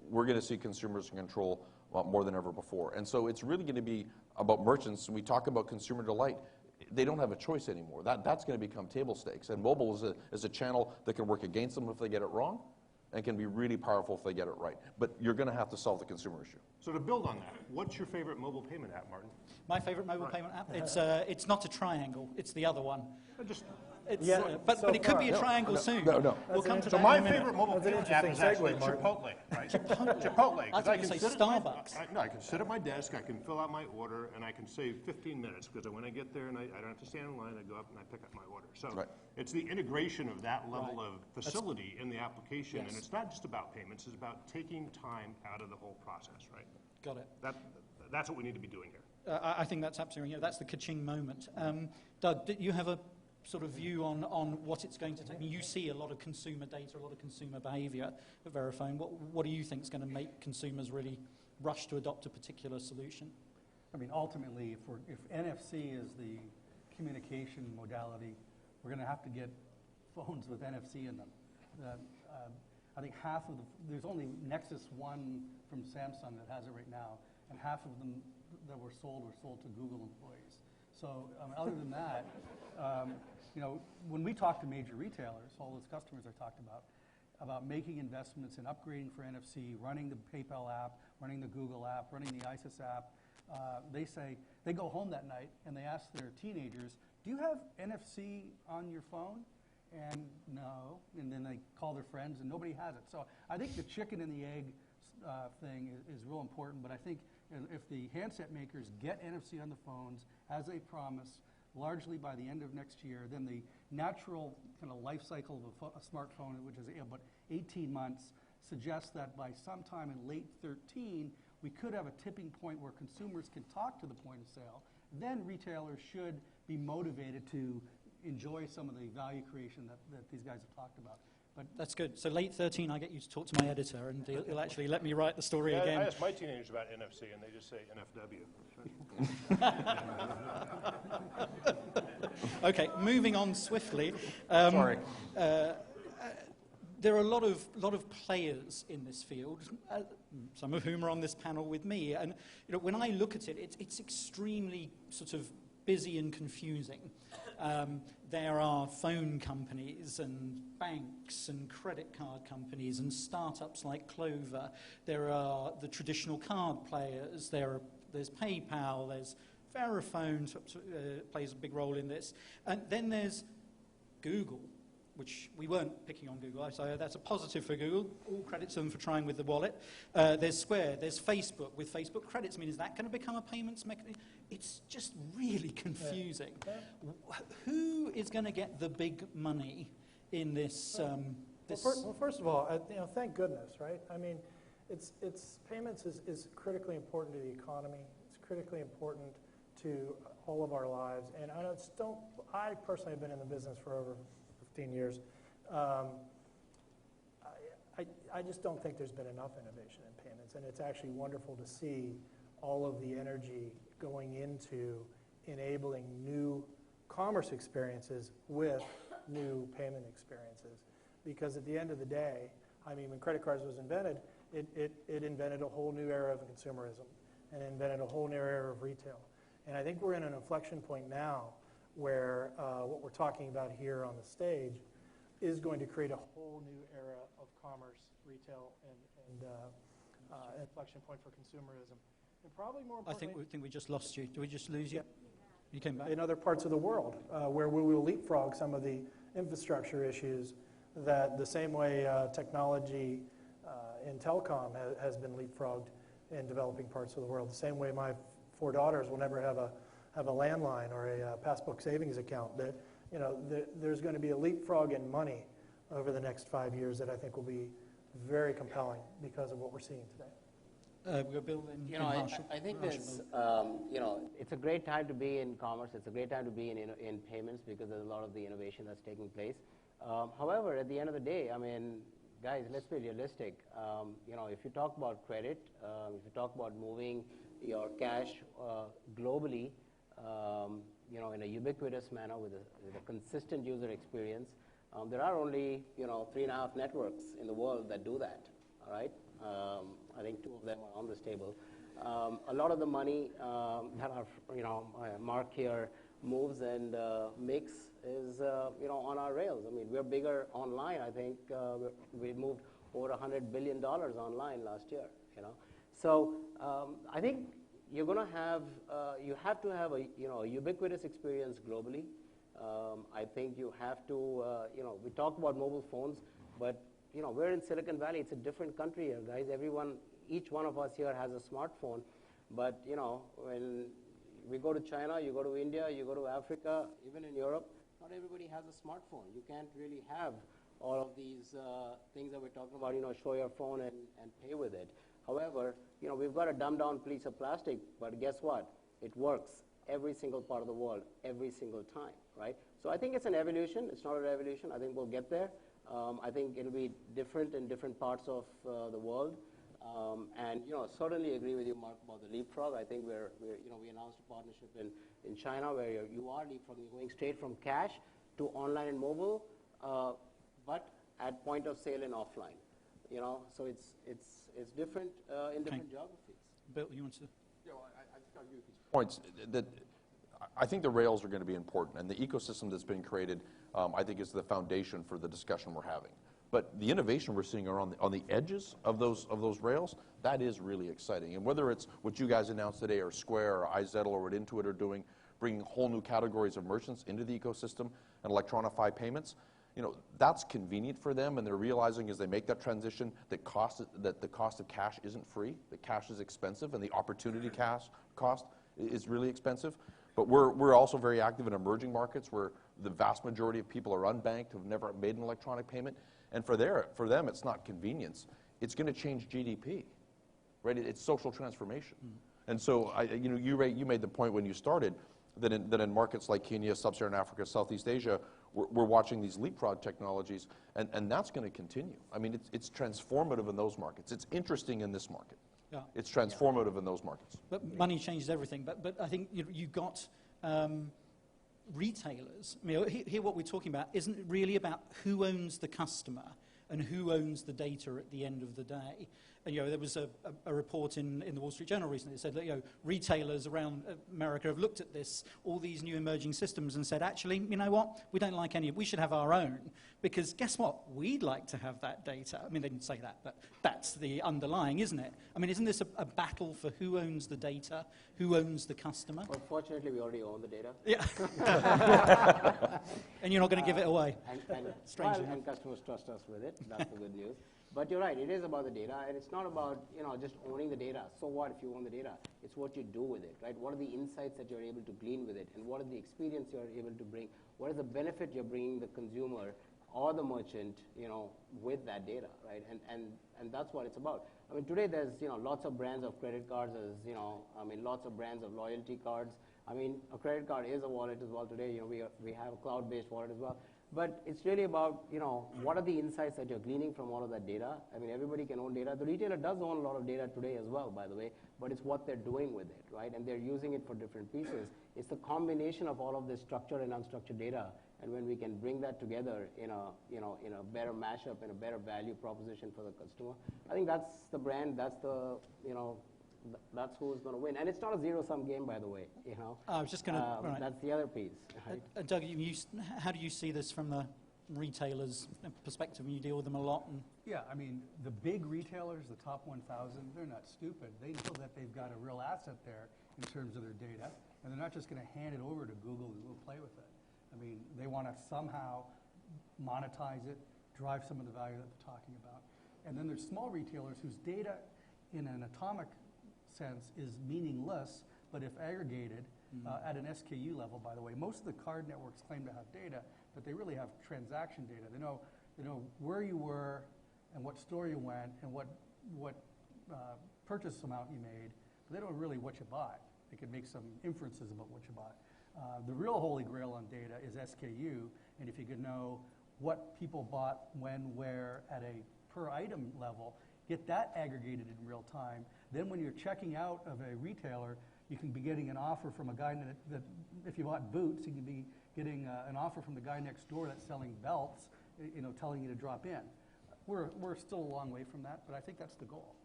we're going to see consumers in control more than ever before. And so it's really going to be about merchants. When we talk about consumer delight, they don't have a choice anymore. That's going to become table stakes. And mobile is a channel that can work against them if they get it wrong, and can be really powerful if they get it right. But you're going to have to solve the consumer issue. So to build on that, what's your favorite mobile payment app, Martin? my favorite mobile payment app, it's not a triangle, it's the other one. Just It's, Yeah, but so it could be a far. triangle soon. No. We'll come to so that my in a minute. favorite mobile That's an payment app is interesting actually segue, Martin. Chipotle, right? Chipotle. I 'cause thought you were can say sit at Starbucks. No, I can sit at my desk, I can fill out my order, and I can save 15 minutes, because when I get there and I don't have to stand in line, I go up and I pick up my order. So Right. it's the integration of that level Right. of facility in the application, and Yes. it's not just about payments, it's about taking time out of the whole process, right? Got it. That's what we need to be doing here. I think that's absolutely, that's the ka-ching moment. Doug, do you have a sort of view on what it's going to take? I mean, you see a lot of consumer data, a lot of consumer behavior at VeriFone. What do you think is going to make consumers really rush to adopt a particular solution? I mean, ultimately, if NFC is the communication modality, we're going to have to get phones with NFC in them. I think there's only Nexus 1 from Samsung that has it right now, and half of them that were sold to Google employees. So other than that, when we talk to major retailers, all those customers I talked about making investments in upgrading for NFC, running the PayPal app, running the Google app, running the ISIS app, they say, they go home that night and they ask their teenagers, do you have NFC on your phone? And no, and then they call their friends and nobody has it. So I think the chicken and the egg thing is real important, but I think if the handset makers get NFC on the phones, as they promise, largely by the end of next year, then the natural kind of life cycle of a smartphone, which is about 18 months, suggests that by sometime in late 2013, we could have a tipping point where consumers can talk to the point of sale. Then retailers should be motivated to enjoy some of the value creation that these guys have talked about. But That's good. So late 13, I get you to talk to my editor, and he'll actually let me write the story I again. asked my teenagers about NFC, and they just say NFW. Okay, moving on swiftly. Sorry. There are a lot of players in this field, some of whom are on this panel with me. And when I look at it, it's extremely sort of busy and confusing. There are phone companies and banks and credit card companies and startups like Clover. There are the traditional card players. There's PayPal. There's VeriFone plays a big role in this. And then there's Google, which we weren't picking on Google, so that's a positive for Google. All credit to them for trying with the wallet. There's Square, there's Facebook with Facebook credits. I mean, is that going to become a payments mechanism? It's just really confusing. Yeah. Who is going to get the big money in this? Well, first of all, thank goodness, right? I mean, payments is critically important to the economy. It's critically important to all of our lives. And I personally have been in the business for over 15 years. I just don't think there's been enough innovation in payments, and it's actually wonderful to see all of the energy going into enabling new commerce experiences with new payment experiences. Because at the end of the day, I mean, when credit cards was invented, it invented a whole new era of consumerism and invented a whole new era of retail. And I think we're in an inflection point now where what we're talking about here on the stage is going to create a whole new era of commerce, retail, and inflection point for consumerism. And probably more I importantly, think we just lost you. Did we just lose you? You came back. in other parts of the world where we will leapfrog some of the infrastructure issues that the same way technology in telecom has been leapfrogged in developing parts of the world. The same way my 4 daughters will never have a landline or a passbook savings account. That there's going to be a leapfrog in money over the next 5 years that I think will be very compelling because of what we're seeing today. We'll build in I think this, it's a great time to be in commerce. It's a great time to be in payments because there's a lot of the innovation that's taking place. However, at the end of the day, I mean, guys, let's be realistic. If you talk about credit, if you talk about moving your cash globally, in a ubiquitous manner with a consistent user experience, there are only 3.5 networks in the world that do that. All right. I think 2 of them are on this table. A lot of the money that our Mark here moves and makes is on our rails. I mean, we're bigger online. I think we moved over $100 billion online last year. So I think you're going to have you have to have a ubiquitous experience globally. I think you have to we talk about mobile phones, but we're in Silicon Valley. It's a different country here, guys. Each one of us here has a smartphone. But, when we go to China, you go to India, you go to Africa, even in Europe, not everybody has a smartphone. You can't really have all of these things that we're talking about, show your phone and pay with it. However, we've got a dumbed-down piece of plastic, but guess what? It works every single part of the world, every single time, right? So I think it's an evolution. It's not a revolution. I think we'll get there. I think it'll be different in different parts of the world. And certainly agree with you, Mark, about the leapfrog. I think we announced a partnership in China where you are leapfrogging, going straight from cash to online and mobile, but at point of sale and offline. So it's different in different geographies. Bill, you want to? Yeah, well, I think I'll give you these points. That I think the rails are going to be important, and the ecosystem that's been created, I think, is the foundation for the discussion we're having. But the innovation we're seeing on the edges of those rails, that is really exciting. And whether it's what you guys announced today, or Square, or iZettle, or what Intuit are doing, bringing whole new categories of merchants into the ecosystem and electronify payments, that's convenient for them, and they're realizing as they make that transition that the cost of cash isn't free, that cash is expensive, and the opportunity cost is really expensive. But we're also very active in emerging markets where the vast majority of people are unbanked, have never made an electronic payment. And for them, it's not convenience. It's going to change GDP, right? It's social transformation. And so, you made the point when you started that in markets like Kenya, Sub-Saharan Africa, Southeast Asia, we're watching these leapfrog technologies, and that's going to continue. I mean, it's transformative in those markets. It's interesting in this market. Yeah. It's transformative in those markets. But money changes everything. But I think you've got retailers. I mean, here what we're talking about isn't really about who owns the customer and who owns the data at the end of the day. And, there was a report in the Wall Street Journal recently that said that retailers around America have looked at all these new emerging systems and said, actually, you know what, we don't like any of it. We should have our own, because guess what? We'd like to have that data. I mean, they didn't say that, but that's the underlying, isn't it? I mean, isn't this a battle for who owns the data, who owns the customer? Well, fortunately, we already own the data. Yeah. And you're not going to give it away. And customers trust us with it. That's the good news. But you're right, it is about the data, and it's not about just owning the data. So what if you own the data? It's what you do with it, right? What are the insights that you're able to glean with it, and what is the experience you're able to bring? What is the benefit you're bringing the consumer or the merchant, with that data, right? And that's what it's about. I mean, today there's lots of brands of credit cards. There's lots of brands of loyalty cards. I mean, a credit card is a wallet as well today. We have a cloud-based wallet as well. But it's really about, what are the insights that you're gleaning from all of that data? I mean, everybody can own data. The retailer does own a lot of data today as well, by the way, but it's what they're doing with it, right? And they're using it for different pieces. It's the combination of all of this structured and unstructured data, and when we can bring that together in a better mashup and a better value proposition for the customer, I think that's the brand, that's the, that's who's going to win. And it's not a zero-sum game, by the way. I was just going to. That's the other piece. Right? Doug, how do you see this from retailers' perspective, and you deal with them a lot. And Yeah, I mean, the big retailers, the top 1,000, they're not stupid. They know that they've got a real asset there in terms of their data, and they're not just going to hand it over to Google and go play with it. I mean, they want to somehow monetize it, drive some of the value that they're talking about. And then there's small retailers whose data in an atomic sense is meaningless, but if aggregated at an SKU level, by the way, most of the card networks claim to have data, but they really have transaction data. They know where you were and what store you went and what purchase amount you made, but they don't really what you bought. They can make some inferences about what you bought. The real holy grail on data is SKU, and if you could know what people bought, when, where, at a per item level, get that aggregated in real time. Then when you're checking out of a retailer, you can be getting an offer from a guy that if you bought boots, you can be getting an offer from the guy next door that's selling belts, telling you to drop in. We're still a long way from that, but I think that's the goal.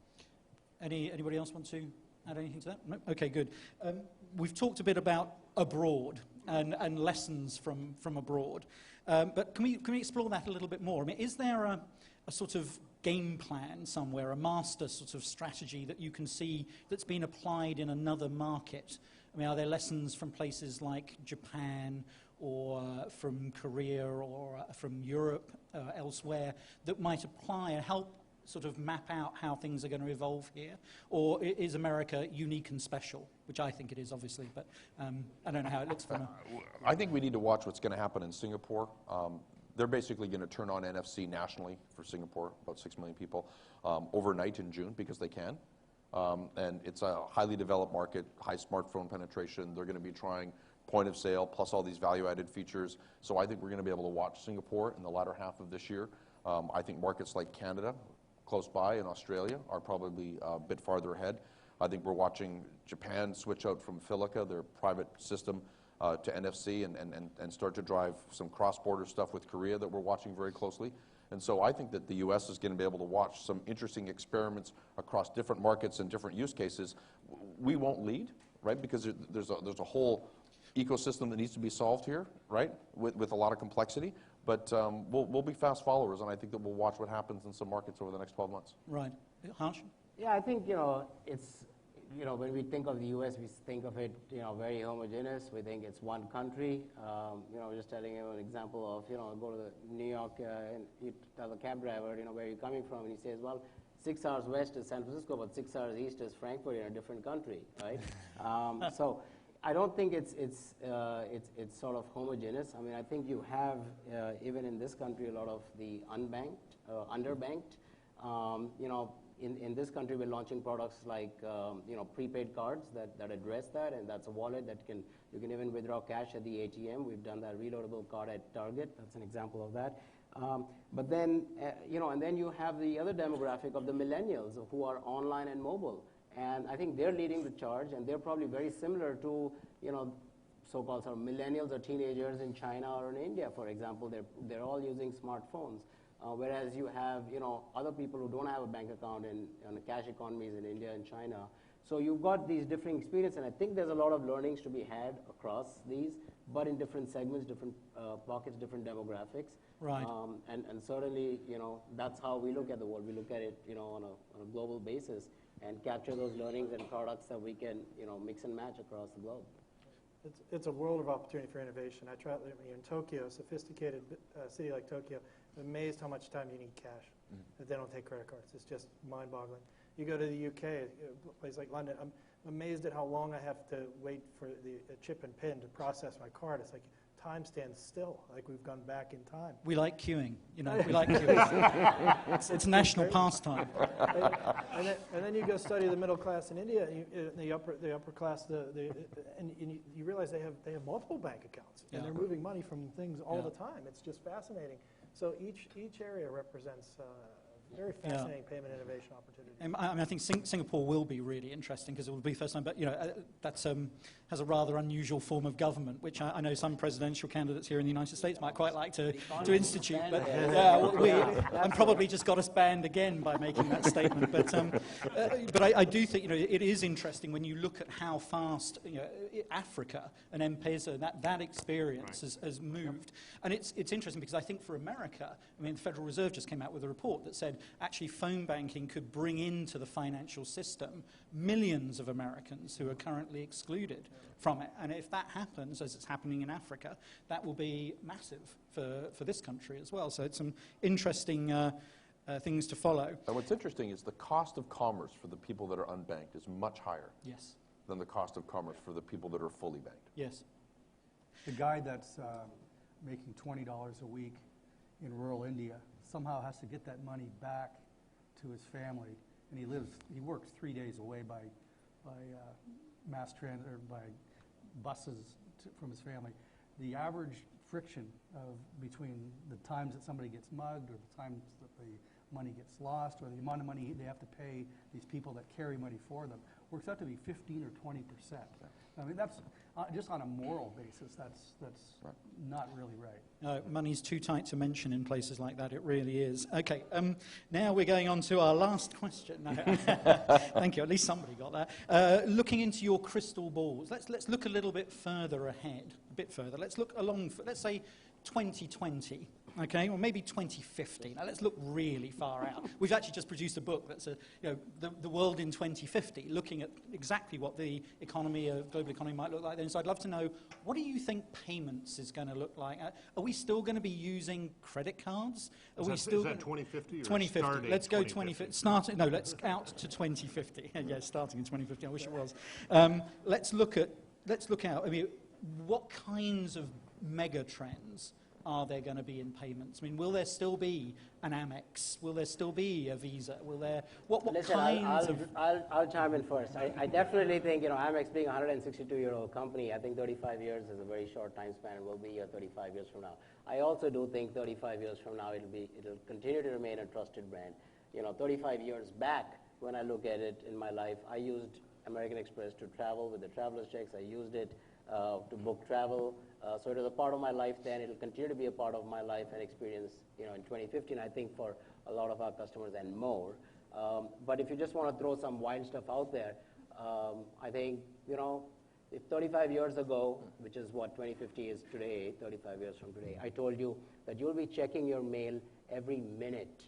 Anybody else want to add anything to that? No? Okay, good. We've talked a bit about abroad and lessons from abroad, but can we explore that a little bit more? I mean, is there a sort of game plan somewhere, a master sort of strategy that you can see that's been applied in another market? I mean, are there lessons from places like Japan or from Korea or from Europe elsewhere that might apply and help sort of map out how things are going to evolve here? Or is America unique and special, which I think it is, obviously, but I don't know how it looks from I think we need to watch what's going to happen in Singapore. They're basically going to turn on NFC nationally for Singapore, about 6 million people, overnight in June because they can. And it's a highly developed market, high smartphone penetration. They're going to be trying point of sale plus all these value-added features. So I think we're going to be able to watch Singapore in the latter half of this year. I think markets like Canada, close by, and Australia are probably a bit farther ahead. I think we're watching Japan switch out from Filica, their private system, to NFC and start to drive some cross-border stuff with Korea that we're watching very closely. And so I think that the U.S. is going to be able to watch some interesting experiments across different markets and different use cases. We won't lead, right, because there's a whole ecosystem that needs to be solved here, right, with a lot of complexity. But we'll be fast followers, and I think that we'll watch what happens in some markets over the next 12 months. Right. Harsh? Yeah, I think, it's, when we think of the U.S., we think of it, very homogeneous. We think it's one country. Just telling you an example of, go to New York and you tell the cab driver, where are you coming from? And he says, well, 6 hours west is San Francisco, but 6 hours east is Frankfurt in a different country, right? So I don't think it's sort of homogeneous. I mean, I think you have, even in this country, a lot of the unbanked, underbanked. In this country, we're launching products like prepaid cards that address that, and that's a wallet that you can even withdraw cash at the ATM. We've done that reloadable card at Target. That's an example of that. But then and then you have the other demographic of the millennials who are online and mobile, and I think they're leading the charge, and they're probably very similar to so-called sort of millennials or teenagers in China or in India, for example. They're all using smartphones. Whereas you have, other people who don't have a bank account in cash economies in India and China. So you've got these different experiences, and I think there's a lot of learnings to be had across these, but in different segments, different pockets, different demographics. Right. And certainly, that's how we look at the world. We look at it, on a global basis and capture those learnings and products that we can, mix and match across the globe. It's a world of opportunity for innovation. I traveled in Tokyo, a sophisticated city like Tokyo. I'm amazed how much time you need cash. They don't take credit cards. It's just mind-boggling. You go to the UK, a place like London, I'm amazed at how long I have to wait for the chip and pin to process my card. It's like time stands still, like we've gone back in time. We like queuing, we like queuing. It's national pastime. And then you go study the middle class in India, the upper class, and you realize they have multiple bank accounts, and they're moving money from things all the time. It's just fascinating. So each area represents Very fascinating payment innovation opportunity. I mean, I think Singapore will be really interesting because it will be the first time, but that's has a rather unusual form of government, which I know some presidential candidates here in the United States might quite like to institute. But and probably just got us banned again by making that statement. But I do think it is interesting when you look at how fast Africa and M-Pesa, that experience has moved, and it's interesting because I think for America, I mean, the Federal Reserve just came out with a report that said actually phone banking could bring into the financial system millions of Americans who are currently excluded from it. And if that happens, as it's happening in Africa, that will be massive for this country as well. So it's some interesting things to follow. And what's interesting is the cost of commerce for the people that are unbanked is much higher than the cost of commerce for the people that are fully banked. Yes. The guy that's making $20 a week in rural India somehow has to get that money back to his family, and he works 3 days away by mass transit or by buses from his family. The average friction between the times that somebody gets mugged or the times that the money gets lost or the amount of money they have to pay these people that carry money for them works out to be 15 or 20%. I mean, that's just on a moral basis, that's not really right. Money's too tight to mention in places like that. It really is. Okay, now we're going on to our last question. No. Thank you. At least somebody got that. Looking into your crystal balls, let's look a little bit further ahead. A bit further. Let's look along. Let's say 2020. Okay, or maybe 2050. Now let's look really far out. We've actually just produced a book that's the world in 2050, looking at exactly what the economy, global economy might look like then. So I'd love to know, what do you think payments is going to look like? Are we still going to be using credit cards? Is that 2050 or 2050. Let's go 2050. Let's out to 2050. Yeah, starting in 2050. I wish it was. Let's look out. I mean, what kinds of mega trends are there going to be in payments? I mean, will there still be an AMEX? Will there still be a Visa? Will there? What Listen, kinds of? I'll chime in first. I definitely think AMEX being a 162-year-old company, I think 35 years is a very short time span, and will be here 35 years from now. I also do think 35 years from now it'll continue to remain a trusted brand. 35 years back, when I look at it in my life, I used American Express to travel with the traveler's checks. I used it to book travel. So it is a part of my life then. It will continue to be a part of my life and experience, in 2015, I think, for a lot of our customers and more. But if you just want to throw some wild stuff out there, I think, if 35 years ago, which is what 2050 is today, 35 years from today, I told you that you'll be checking your mail every minute,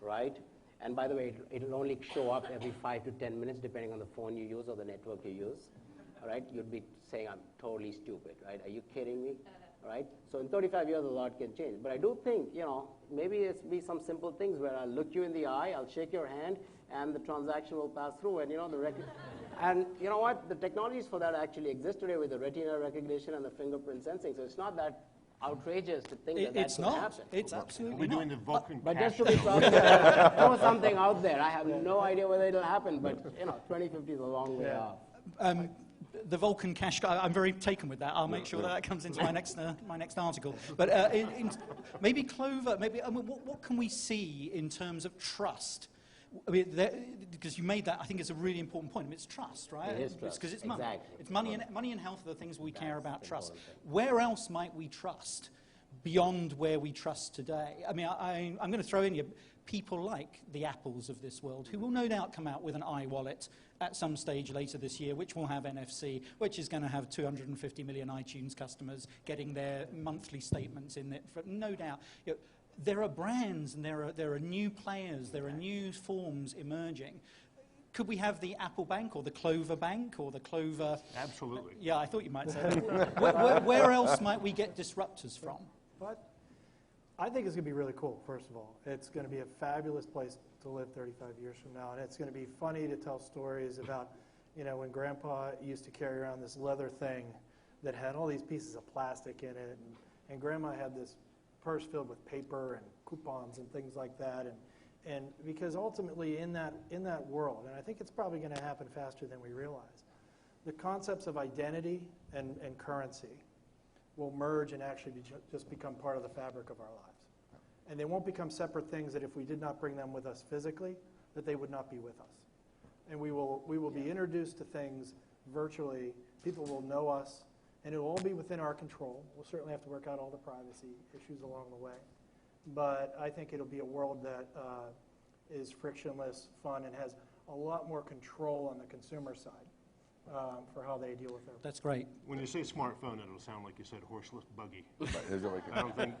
right? And by the way, it'll only show up every 5 to 10 minutes, depending on the phone you use or the network you use. All right, you'd be saying, I'm totally stupid, right? Are you kidding me? All right, so in 35 years, a lot can change. But I do think, maybe it's be some simple things where I'll look you in the eye, I'll shake your hand, and the transaction will pass through, and and you know what? The technologies for that actually exist today with the retina recognition and the fingerprint sensing. So it's not that outrageous to think that it's could not. happen. It's absolutely We're not. doing the Vulcan But cash just to be transparent, throw something out there. I have no idea whether it'll happen, but 2050 is a long way off. The Vulcan cash, I'm very taken with that. I'll make sure that comes into my next article. But maybe Clover, what can we see in terms of trust? I mean, because you made that, I think it's a really important point. I mean, it's trust, right? It is trust. Because it's money. Exactly. It's money and health are the things we care about. Trust. Where else might we trust beyond where we trust today? I mean, I'm going to throw in here people like the Apples of this world, who will no doubt come out with an iWallet at some stage later this year, which will have NFC, which is going to have 250 million iTunes customers getting their monthly statements in it. No doubt. There are brands and there are new players, there are new forms emerging. Could we have the Apple Bank or the Clover Bank or the Clover? Absolutely. Yeah, I thought you might say that. Where else might we get disruptors from? But I think it's going to be really cool, first of all. It's going to be a fabulous place to live 35 years from now. And it's going to be funny to tell stories about, when Grandpa used to carry around this leather thing that had all these pieces of plastic in it. And Grandma had this purse filled with paper and coupons and things like that. And because ultimately in that world, and I think it's probably going to happen faster than we realize, the concepts of identity and currency will merge and actually just become part of the fabric of our lives. And they won't become separate things that if we did not bring them with us physically, that they would not be with us. And we will be introduced to things virtually. People will know us, and it will all be within our control. We'll certainly have to work out all the privacy issues along the way. But I think it'll be a world that is frictionless, fun, and has a lot more control on the consumer side for how they deal with their. That's great. When you say smartphone, it'll sound like you said horseless buggy. I don't think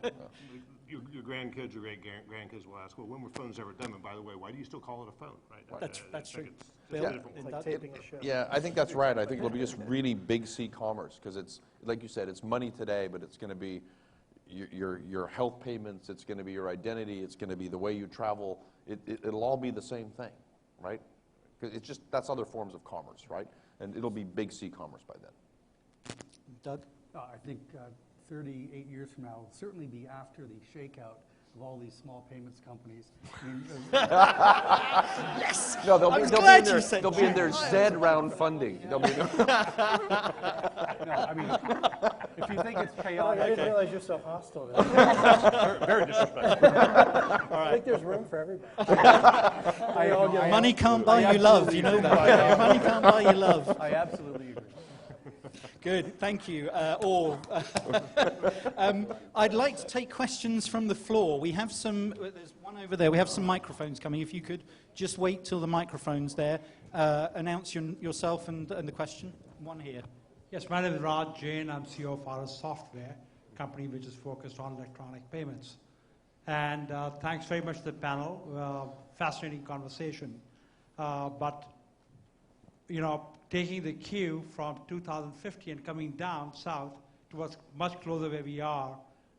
your grandkids or great-grandkids will ask, well, when were phones ever done? And by the way, why do you still call it a phone? Right? That's true. It's Bill? a different It's one. like taping a show. Yeah, I think that's right. I think it'll be just really big C commerce because it's, like you said, it's money today, but it's going to be your health payments, it's going to be your identity, it's going to be the way you travel. It'll all be the same thing, right? Because it's just, that's other forms of commerce, right? And it'll be big C commerce by then. Doug? I think 38 years from now will certainly be after the shakeout of all these small payments companies. I mean, Yes! No, I was glad you said they'll be in their Z round funding. They'll be no, I mean, if you think it's I chaotic, didn't realize you're so hostile. I Very disrespectful. think there's room for everybody. Money can't buy you love, you know that. Money can't buy you love. I absolutely agree. Good, thank you all. I'd like to take questions from the floor. We have some, there's one over there, we have some microphones coming. If you could just wait till the microphone's there. Announce yourself and the question. One here. Yes, my name is Raj Jain. I'm CEO of Aras Software, a company which is focused on electronic payments. And thanks very much to the panel. Fascinating conversation. But, you know, taking the cue from 2050 and coming down south towards much closer where we are,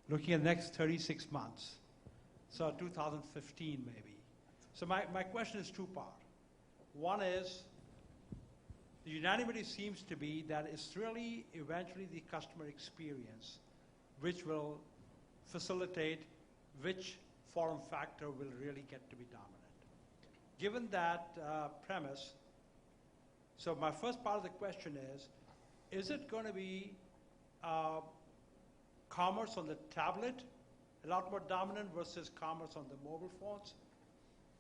looking at the next 36 months. So 2015 maybe. So my question is two-part. One is, the unanimity seems to be that it's really eventually the customer experience which will facilitate which form factor will really get to be dominant. Given that premise, so my first part of the question is it going to be commerce on the tablet a lot more dominant versus commerce on the mobile phones?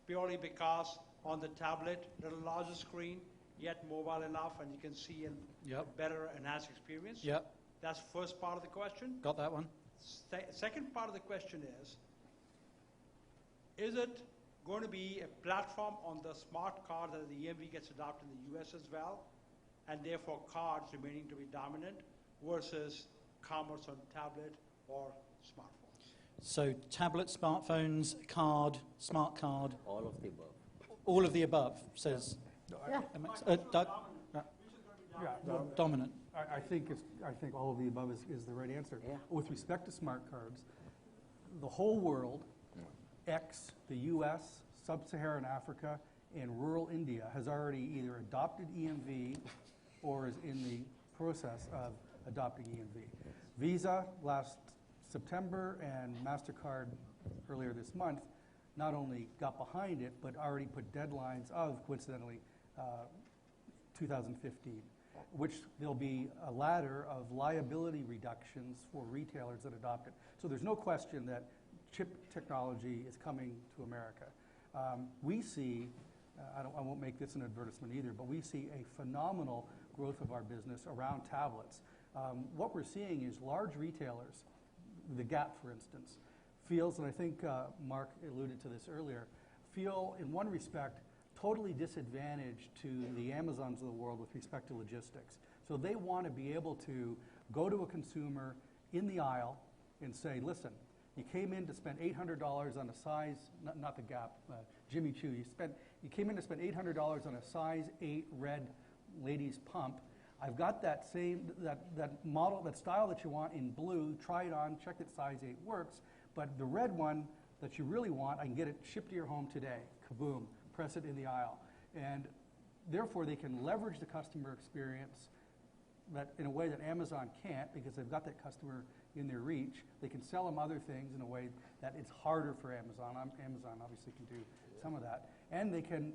Purely because on the tablet, little larger screen, yet mobile enough, and you can see a better enhanced experience? Yep. That's first part of the question. Got that one? Second part of the question is it going to be a platform on the smart card that the EMV gets adopted in the US as well, and therefore cards remaining to be dominant versus commerce on tablet or smartphones? So tablet, smartphones, card, smart card. All of the above. All of the above, says AMEX. Doug? Dominant. I think all of the above is the right answer. Yeah. With respect to smart cards, the whole world, ex the U.S., Sub-Saharan Africa, and rural India has already either adopted EMV or is in the process of adopting EMV. Visa last September and MasterCard earlier this month not only got behind it, but already put deadlines of, coincidentally, 2015, which there'll be a ladder of liability reductions for retailers that adopt it. So there's no question that chip technology is coming to America. We see, I won't make this an advertisement either, but we see a phenomenal growth of our business around tablets. What we're seeing is large retailers, the Gap, for instance, feels, and I think Mark alluded to this earlier, feel in one respect totally disadvantaged to the Amazons of the world with respect to logistics. So they want to be able to go to a consumer in the aisle and say, listen, you came in to spend $800 on a size, not the Gap, Jimmy Choo, you came in to spend $800 on a size 8 red ladies pump. I've got that model, that style that you want in blue, try it on, check that size 8 works, but the red one that you really want, I can get it shipped to your home today. Kaboom, press it in the aisle. And therefore they can leverage the customer experience that in a way that Amazon can't, because they've got that customer in their reach. They can sell them other things in a way that it's harder for Amazon. Amazon obviously can do some of that. And they can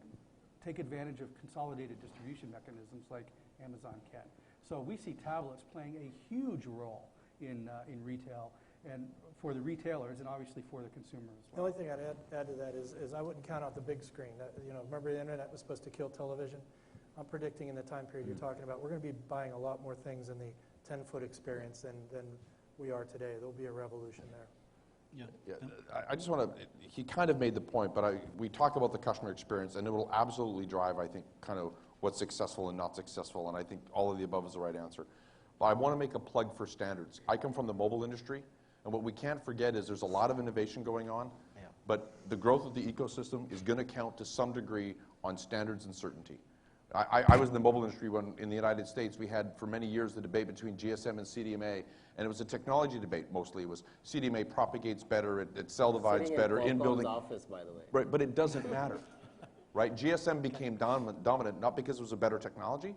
take advantage of consolidated distribution mechanisms like Amazon can. So we see tablets playing a huge role in retail. and for the retailers and obviously for the consumer as The well. only thing I'd add to that is I wouldn't count out the big screen. Remember the internet was supposed to kill television? I'm predicting in the time period you're talking about, we're going to be buying a lot more things in the 10-foot experience than we are today. There'll be a revolution there. Yeah, I just want to, he kind of made the point, but we talk about the customer experience, and it will absolutely drive, I think, kind of what's successful and not successful, and I think all of the above is the right answer. But I want to make a plug for standards. I come from the mobile industry, and what we can't forget is there's a lot of innovation going on, but the growth of the ecosystem is going to count to some degree on standards and certainty. I was in the mobile industry when, in the United States, we had for many years the debate between GSM and CDMA, and it was a technology debate mostly. It was CDMA propagates better, it cell divides better in building. Office, by the way. Right, but it doesn't matter, right? GSM became dominant not because it was a better technology,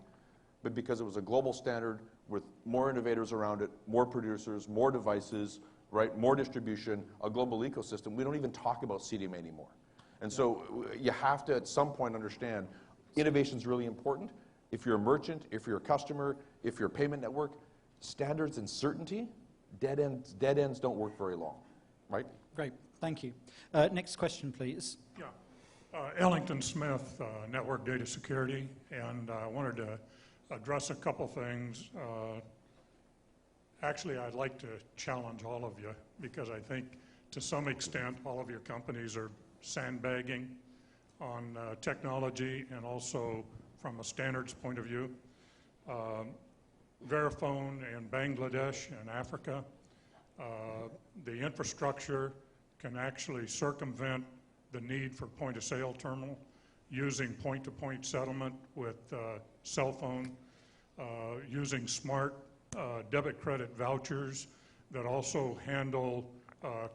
but because it was a global standard with more innovators around it, more producers, more devices, right? More distribution, a global ecosystem. We don't even talk about CDMA anymore. And so you have to, at some point, understand innovation is really important. If you're a merchant, if you're a customer, if you're a payment network, standards and certainty, dead ends don't work very long, right? Great, thank you. Next question, please. Yeah, Ellington Smith, Network Data Security, and I wanted to address a couple things. Actually, I'd like to challenge all of you because I think to some extent all of your companies are sandbagging on technology and also from a standards point of view. VeriFone in Bangladesh and Africa, the infrastructure can actually circumvent the need for point-of-sale terminal using point-to-point settlement with cell phone, using smart debit credit vouchers that also handle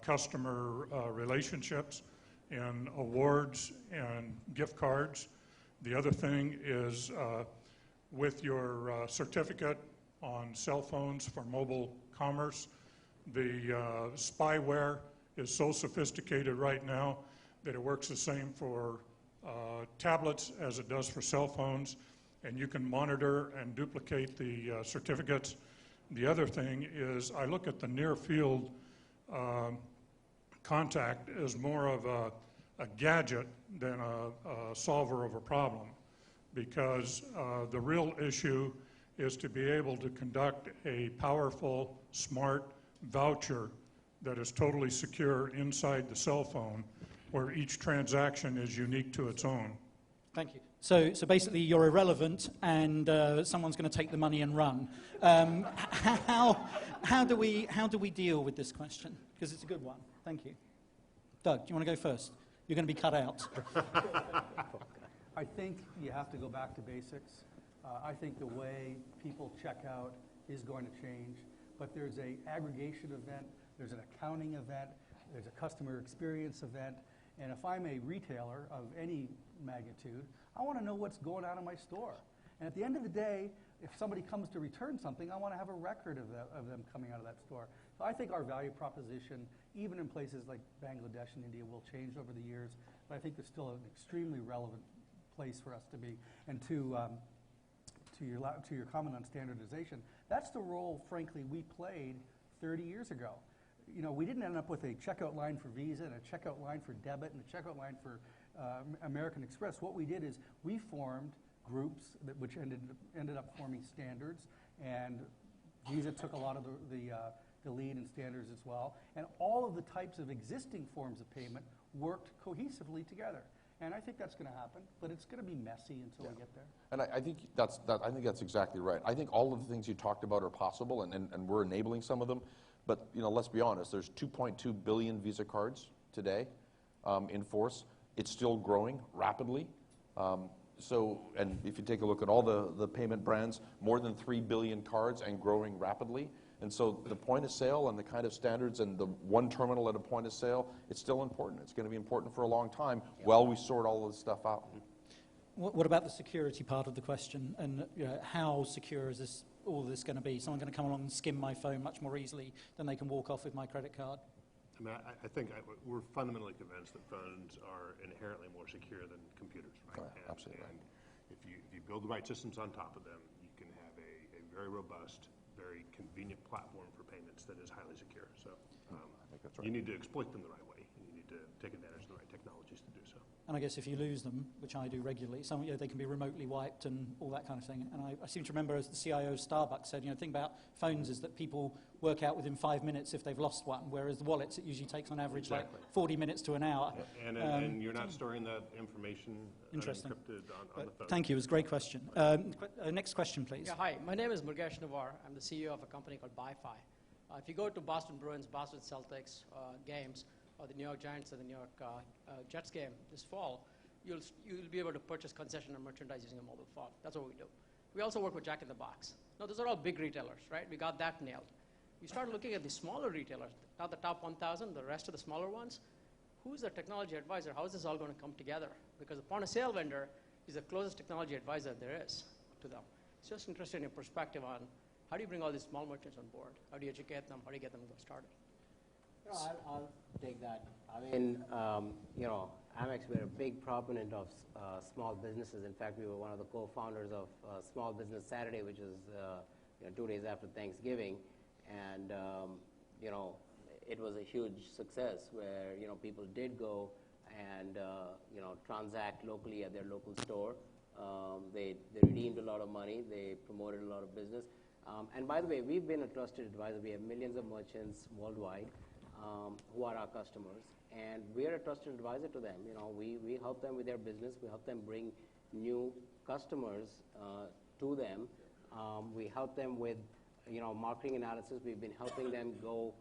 customer relationships and awards and gift cards. The other thing is with your certificate on cell phones for mobile commerce, the spyware is so sophisticated right now that it works the same for tablets as it does for cell phones, and you can monitor and duplicate the certificates. The other thing is I look at the near field contact as more of a gadget than a solver of a problem, because the real issue is to be able to conduct a powerful, smart voucher that is totally secure inside the cell phone, where each transaction is unique to its own. Thank you. So basically, you're irrelevant, and someone's going to take the money and run. How do we deal with this question? Because it's a good one. Thank you. Doug, do you want to go first? You're going to be cut out. I think you have to go back to basics. I think the way people check out is going to change, but there's an aggregation event, there's an accounting event, there's a customer experience event, and if I'm a retailer of any magnitude, I want to know what's going on in my store. And at the end of the day, if somebody comes to return something, I want to have a record of them coming out of that store. So I think our value proposition, even in places like Bangladesh and India, will change over the years, but I think there's still an extremely relevant place for us to be. And to your comment on standardization, that's the role, frankly, we played 30 years ago. You know, we didn't end up with a checkout line for Visa and a checkout line for debit and a checkout line for American Express. What we did is we formed groups which ended up forming standards, and Visa took a lot of the lead in standards as well. And all of the types of existing forms of payment worked cohesively together. And I think that's going to happen, but it's going to be messy until we get there. And I think that's exactly right. I think all of the things you talked about are possible, and we're enabling some of them. But you know, let's be honest. There's 2.2 billion Visa cards today in force. It's still growing rapidly. And if you take a look at all the payment brands, more than 3 billion cards and growing rapidly. And so the point of sale and the kind of standards and the one terminal at a point of sale, it's still important. It's going to be important for a long time while we sort all of this stuff out. What about the security part of the question? And how secure is all this going to be? Someone going to come along and skim my phone much more easily than they can walk off with my credit card? I mean, I think we're fundamentally convinced that phones are inherently more secure than computers, right? Absolutely. And if you build the right systems on top of them, you can have a very robust very convenient platform for payments that is highly secure. So I think that's right. you need to exploit them the right way. You need to take advantage of the right technologies to do so. And I guess if you lose them, which I do regularly, they can be remotely wiped and all that kind of thing. And I seem to remember, as the CIO of Starbucks said, the thing about phones is that people work out within 5 minutes if they've lost one, whereas the wallets, it usually takes on average like 40 minutes to an hour. And you're not storing that information unencrypted on the phone. Thank you. It was a great question. Next question, please. Yeah, hi. My name is Murugesh Navar. I'm the CEO of a company called BuyFi. If you go to Boston Bruins, Boston Celtics games, or the New York Giants or the New York Jets game this fall, you'll be able to purchase concession and merchandise using a mobile phone. That's what we do. We also work with Jack in the Box. Now, those are all big retailers, right? We got that nailed. We started looking at the smaller retailers, not the top 1,000, the rest of the smaller ones. Who's the technology advisor? How is this all going to come together? Because the point-of-sale vendor is the closest technology advisor there is to them. It's just interested in your perspective on how do you bring all these small merchants on board? How do you educate them? How do you get them started? I'll take that. I mean, AMEX, we're a big proponent of small businesses. In fact, we were one of the co-founders of Small Business Saturday, which is 2 days after Thanksgiving. And, it was a huge success where, people did go and, transact locally at their local store. They redeemed a lot of money. They promoted a lot of business. And by the way, we've been a trusted advisor. We have millions of merchants worldwide who are our customers. And we're a trusted advisor to them. We help them with their business. We help them bring new customers to them. We help them with, marketing analysis. We've been helping them go,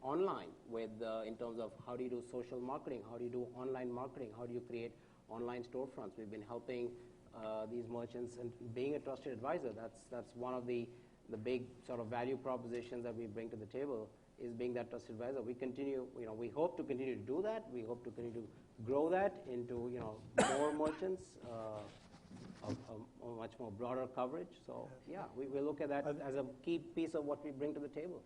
online with, in terms of how do you do social marketing? How do you do online marketing? How do you create online storefronts? We've been helping these merchants, and being a trusted advisor, that's one of the big sort of value propositions that we bring to the table, is being that trusted advisor. We continue, we hope to continue to do that. We hope to continue to grow that into, more merchants, a much more broader coverage. So yeah, we look at that as a key piece of what we bring to the table.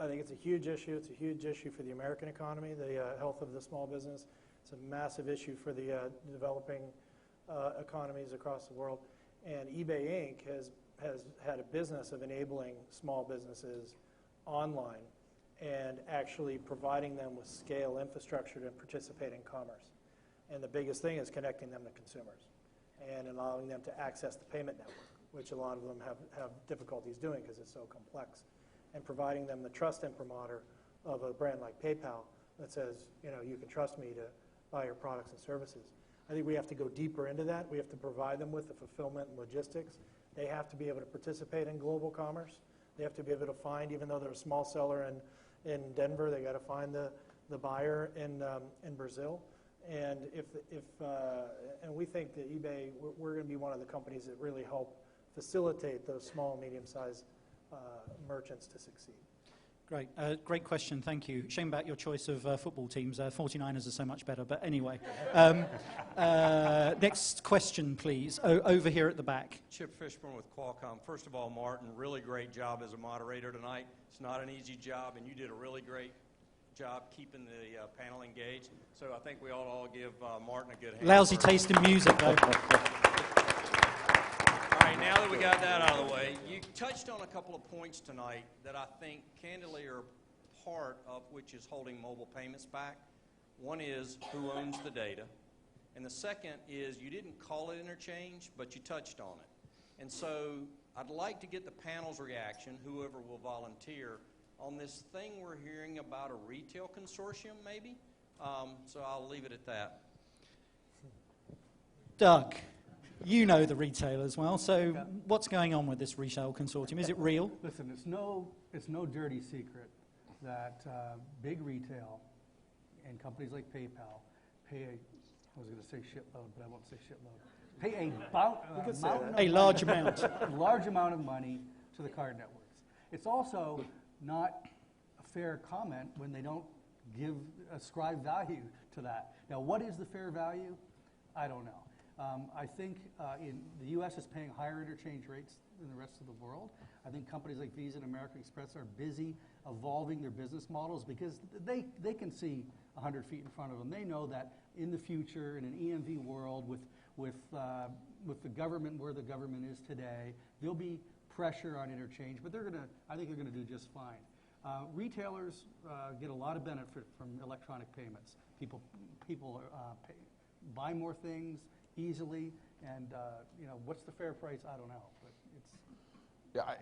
I think it's a huge issue. It's a huge issue for the American economy, the health of the small business. It's a massive issue for the developing economies across the world. And eBay Inc. has had a business of enabling small businesses online and actually providing them with scale infrastructure to participate in commerce. And the biggest thing is connecting them to consumers and allowing them to access the payment network, which a lot of them have difficulties doing because it's so complex, and providing them the trust imprimatur of a brand like PayPal that says, you can trust me to buy your products and services. I think we have to go deeper into that. We have to provide them with the fulfillment and logistics. They have to be able to participate in global commerce. They have to be able to find, even though they're a small seller in Denver, they got to find the buyer in Brazil. And and we think that eBay, we're going to be one of the companies that really help facilitate those small and medium-sized merchants to succeed. Great. Great question. Thank you. Shame about your choice of football teams. 49ers are so much better. But anyway. Next question, please. Over here at the back. Chip Fishburne with Qualcomm. First of all, Martin, really great job as a moderator tonight. It's not an easy job, and you did a really great job keeping the panel engaged. So I think we ought to all give Martin a good hand. Lousy taste in music, though. All right, now that we got that out of the way, you touched on a couple of points tonight that I think candidly are part of which is holding mobile payments back. One is who owns the data, and the second is you didn't call it interchange, but you touched on it. And so I'd like to get the panel's reaction, whoever will volunteer, on this thing we're hearing about a retail consortium, maybe. So I'll leave it at that. Doug, you know the retailers well, so what's going on with this retail consortium? Is it real? Listen, it's no dirty secret that big retail and companies like PayPal pay I was going to say shitload, but I won't say shitload. Pay a large amount. A large amount of money to the card networks. It's also not a fair comment when they don't ascribe value to that. Now, what is the fair value? I don't know. I think in the U.S. is paying higher interchange rates than the rest of the world. I think companies like Visa and American Express are busy evolving their business models because they can see 100 feet in front of them. They know that in the future, in an EMV world with with the government where the government is today, there'll be pressure on interchange, but I think they're going to do just fine. Retailers get a lot of benefit from electronic payments. People buy more things easily, and what's the fair price? I don't know, but it's. Yeah,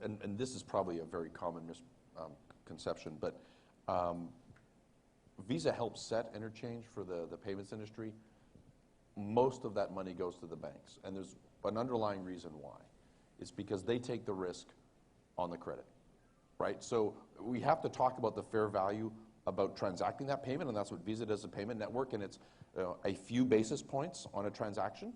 and this is probably a very common misconception, but Visa helps set interchange for the payments industry. Most of that money goes to the banks, and there's an underlying reason why. It's because they take the risk on the credit, right? So we have to talk about the fair value about transacting that payment, and that's what Visa does, a payment network, and it's a few basis points on a transaction.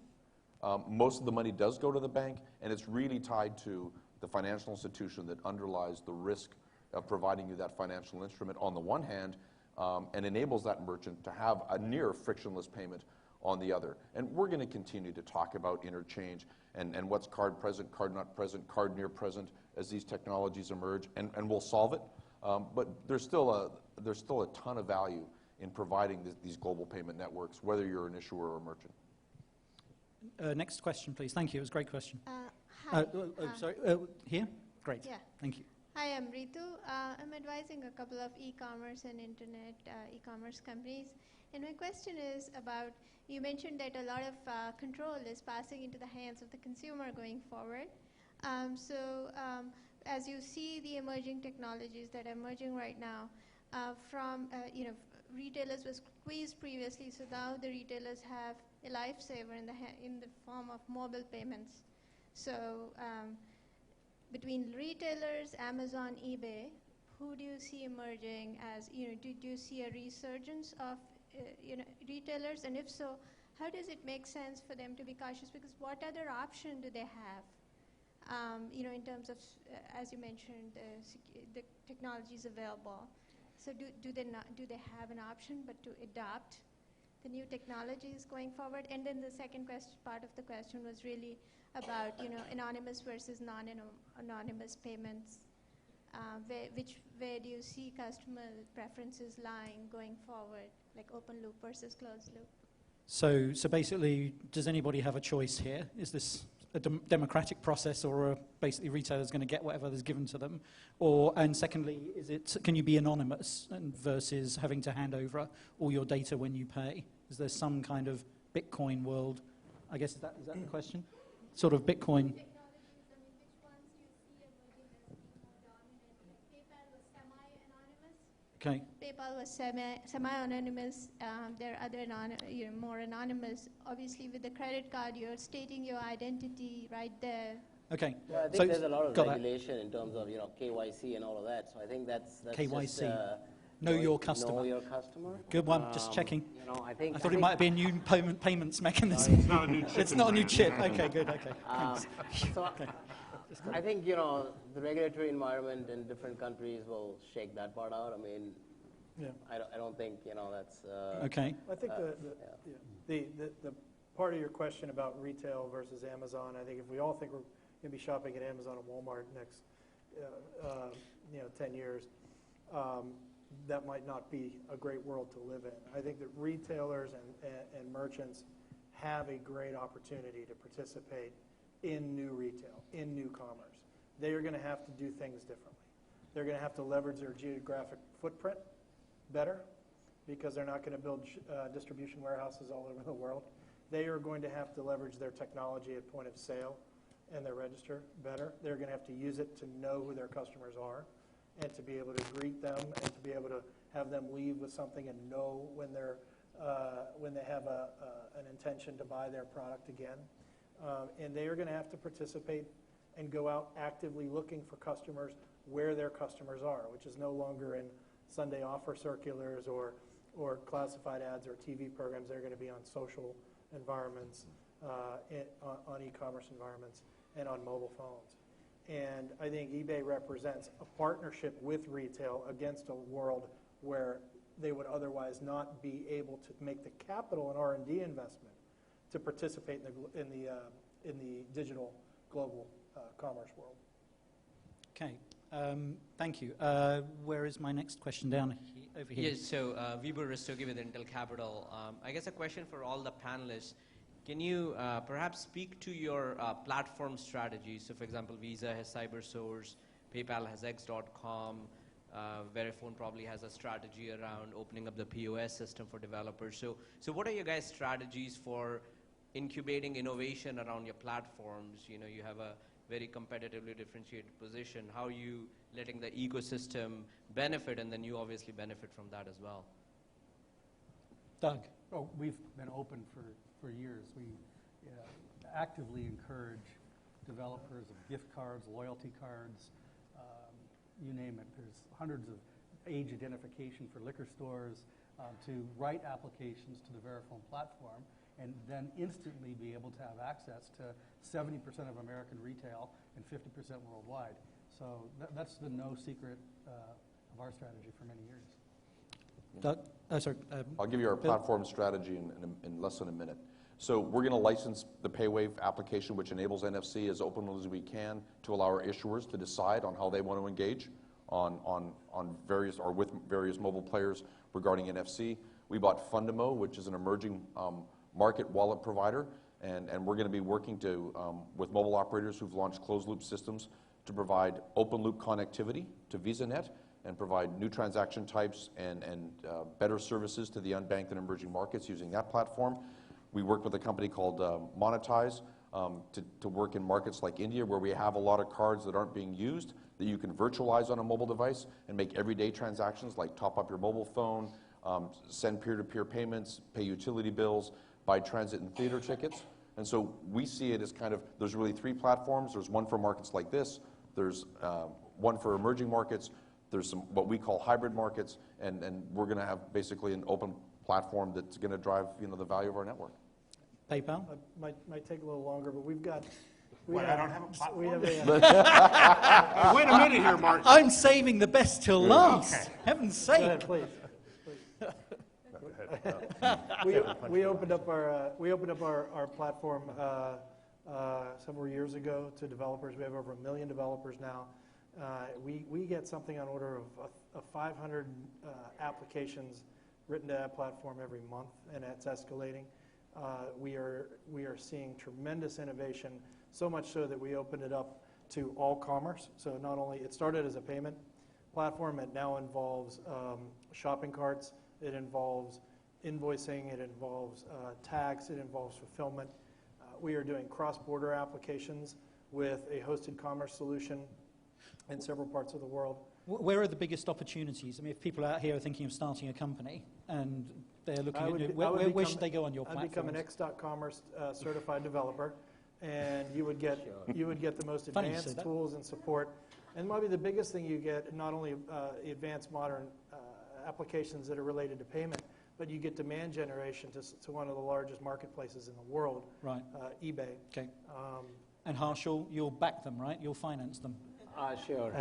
Most of the money does go to the bank, and it's really tied to the financial institution that underlies the risk of providing you that financial instrument on the one hand, and enables that merchant to have a near frictionless payment on the other. And we're going to continue to talk about interchange and what's card present, card not present, card near present as these technologies emerge, and we'll solve it. But there's still a ton of value in providing these global payment networks, whether you're an issuer or a merchant. Next question, please. Thank you. It was a great question. Hi. Sorry. Here? Great. Yeah. Thank you. Hi, I'm Ritu. I'm advising a couple of e-commerce and internet e-commerce companies. And my question is about, you mentioned that a lot of control is passing into the hands of the consumer going forward. As you see the emerging technologies that are emerging right now, retailers were squeezed previously, so now the retailers have a lifesaver in the form of mobile payments. So between retailers, Amazon, eBay, who do you see emerging as, do you see a resurgence of retailers? And if so, how does it make sense for them to be cautious? Because what other option do they have? In terms of, as you mentioned, the technologies available. So do they have an option but to adopt the new technologies going forward? And then the second part of the question was really about anonymous versus non-anonymous payments. Where do you see customer preferences lying going forward, like open loop versus closed loop? So basically, does anybody have a choice here? Is this a democratic process, or basically retailers going to get whatever is given to them? And secondly, can you be anonymous versus having to hand over all your data when you pay? Is there some kind of Bitcoin world? I guess is that the question? Sort of Bitcoin. Okay. PayPal was semi-anonymous. There are other more anonymous. Obviously, with the credit card, you're stating your identity right there. Okay. Well, I think there's a lot of regulation in terms of KYC and all of that. So I think that's KYC. Just, know your customer. Know your customer. Good one. Just checking. I thought it might be a new payments mechanism. It's not a new chip. It's not a new chip. Okay. Good. Okay. Okay. I think the regulatory environment in different countries will shake that part out. I mean, yeah. I don't think that's okay. I think the part of your question about retail versus Amazon, I think if we all think we're going to be shopping at Amazon and Walmart next 10 years, that might not be a great world to live in. I think that retailers and merchants have a great opportunity to participate in new retail, in new commerce. They are going to have to do things differently. They're going to have to leverage their geographic footprint better, because they're not going to build distribution warehouses all over the world. They are going to have to leverage their technology at point of sale and their register better. They're going to have to use it to know who their customers are and to be able to greet them and to be able to have them leave with something and know when they have an intention to buy their product again. And they are going to have to participate and go out actively looking for customers where their customers are, which is no longer in Sunday offer circulars or classified ads or TV programs. They're going to be on social environments, on e-commerce environments, and on mobile phones. And I think eBay represents a partnership with retail against a world where they would otherwise not be able to make the capital and R&D investment to participate in the digital global commerce world. Okay, thank you. Where is my next question? Down over here. Yes, so Vibur Rastogi with Intel Capital. I guess a question for all the panelists. Can you perhaps speak to your platform strategy? So, for example, Visa has CyberSource, PayPal has X.com, VeriFone probably has a strategy around opening up the POS system for developers. So what are your guys' strategies for incubating innovation around your platforms? You know, you have a very competitively differentiated position. How are you letting the ecosystem benefit, and then you obviously benefit from that as well? Doug? Oh, we've been open for years. We actively encourage developers of gift cards, loyalty cards, you name it. There's hundreds of age identification for liquor stores to write applications to the VeriFone platform and then instantly be able to have access to 70% of American retail and 50% worldwide. So that's the no secret of our strategy for many years. Doug? Sorry. I'll give you our Bill? platform strategy in less than a minute. So we're going to license the PayWave application, which enables NFC as openly as we can to allow our issuers to decide on how they want to engage on various or with various mobile players regarding NFC. We bought Fundamo, which is an emerging market wallet provider, and we're going to be working with mobile operators who've launched closed-loop systems to provide open-loop connectivity to VisaNet and provide new transaction types and better services to the unbanked and emerging markets using that platform. We work with a company called Monetize to work in markets like India, where we have a lot of cards that aren't being used, that you can virtualize on a mobile device and make everyday transactions like top up your mobile phone, send peer-to-peer payments, pay utility bills, buy transit and theater tickets. And so we see it as kind of, there's really three platforms. There's one for markets like this. There's one for emerging markets. There's some what we call hybrid markets, and we're going to have basically an open platform that's going to drive the value of our network. PayPal? Might take a little longer, but we've got. I don't have a platform? We have Wait a minute here, Martin. I'm saving the best till last. Okay. Heaven's sake. Go ahead, please. We opened up our platform several years ago to developers. We have over 1 million developers now. We get something on order of 500 applications written to that platform every month, and it's escalating. We are seeing tremendous innovation, so much so that we opened it up to all commerce. So not only, it started as a payment platform, it now involves shopping carts, it involves invoicing, it involves tax, it involves fulfillment. We are doing cross-border applications with a hosted commerce solution in several parts of the world. Where are the biggest opportunities? I mean, if people out here are thinking of starting a company and they're looking at where should they go on your platform? I'd become an X.commerce certified developer, and you would get the most advanced tools and support. And maybe the biggest thing you get, not only advanced modern applications that are related to payment, but you get demand generation to one of the largest marketplaces in the world, right? eBay. Okay. And Harshul, you'll back them, right? You'll finance them. Sure.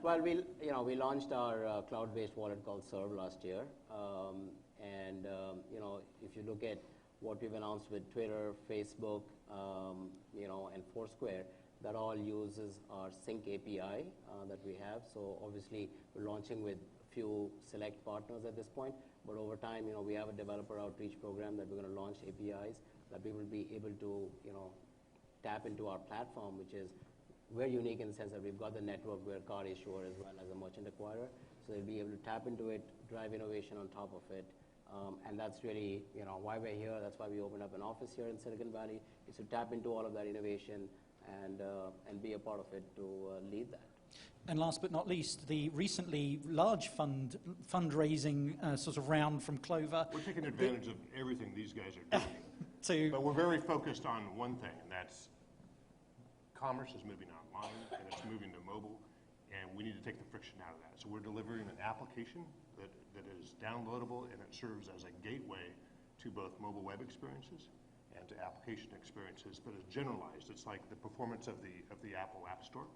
Well, we launched our cloud-based wallet called Serve last year, and if you look at what we've announced with Twitter, Facebook, and Foursquare, that all uses our Sync API that we have. So obviously, we're launching with a few select partners at this point, but over time, we have a developer outreach program that we're going to launch APIs that we will be able to, tap into our platform, which is we're unique in the sense that we've got the network, we're a card issuer as well as a merchant acquirer, so they'll be able to tap into it, drive innovation on top of it, and that's really why we're here. That's why we opened up an office here in Silicon Valley, is to tap into all of that innovation and be a part of it to lead that. And last but not least, the recently large fundraising sort of round from Clover. We're taking advantage of everything these guys are doing, but we're very focused on one thing, and that's commerce is moving online and it's moving to mobile, and we need to take the friction out of that. So we're delivering an application that is downloadable, and it serves as a gateway to both mobile web experiences and to application experiences, but it's generalized. It's like the performance of the Apple App Store,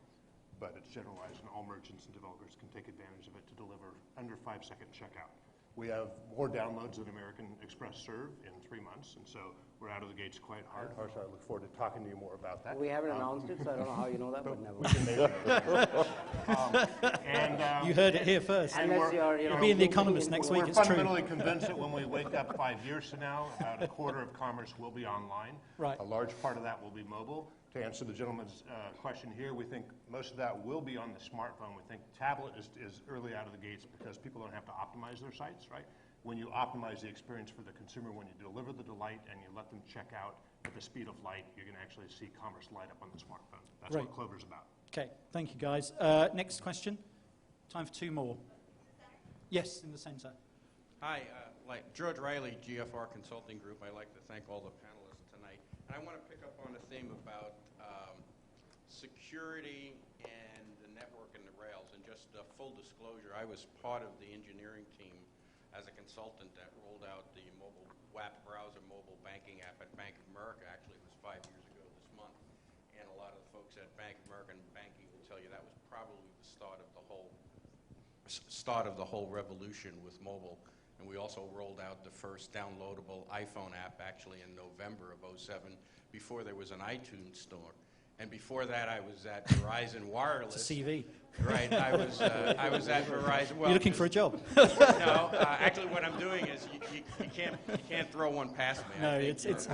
but it's generalized, and all merchants and developers can take advantage of it to deliver under 5-second checkout We have more downloads than American Express serve in 3 months, and so we're out of the gates quite hard. Harshul, I look forward to talking to you more about that. We haven't announced it, so I don't know how you know that, but never we can measure it. You heard it here first. Unless You'll be in The Economist next week, it's true. We're fundamentally convinced that when we wake up 5 years from now, about a quarter of commerce will be online. Right. A large part of that will be mobile. To answer the gentleman's question here, we think most of that will be on the smartphone. We think tablet is early out of the gates because people don't have to optimize their sites, right? When you optimize the experience for the consumer, when you deliver the delight and you let them check out at the speed of light, you're going to actually see commerce light up on the smartphone. That's Right. what Clover's about. Okay, thank you, guys. Next question. Time for 2 more. Yes, in the center. Hi, like George Riley, GFR Consulting Group. I'd like to thank all the panelists tonight. And I want to pick up on a theme about security and the network and the rails. And just full disclosure, I was part of the engineering team as a consultant that rolled out the mobile WAP browser mobile banking app at Bank of America. Actually, it was 5 years ago this month. And a lot of the folks at Bank of America and banking will tell you that was probably the start of the whole revolution with mobile. And we also rolled out the first downloadable iPhone app actually in November of '07 before there was an iTunes store. And before that, I was at Verizon Wireless. It's a CV. Right, I was at Verizon. Well, You're looking for a job. No, actually, what I'm doing is you can't throw one past me. No, it's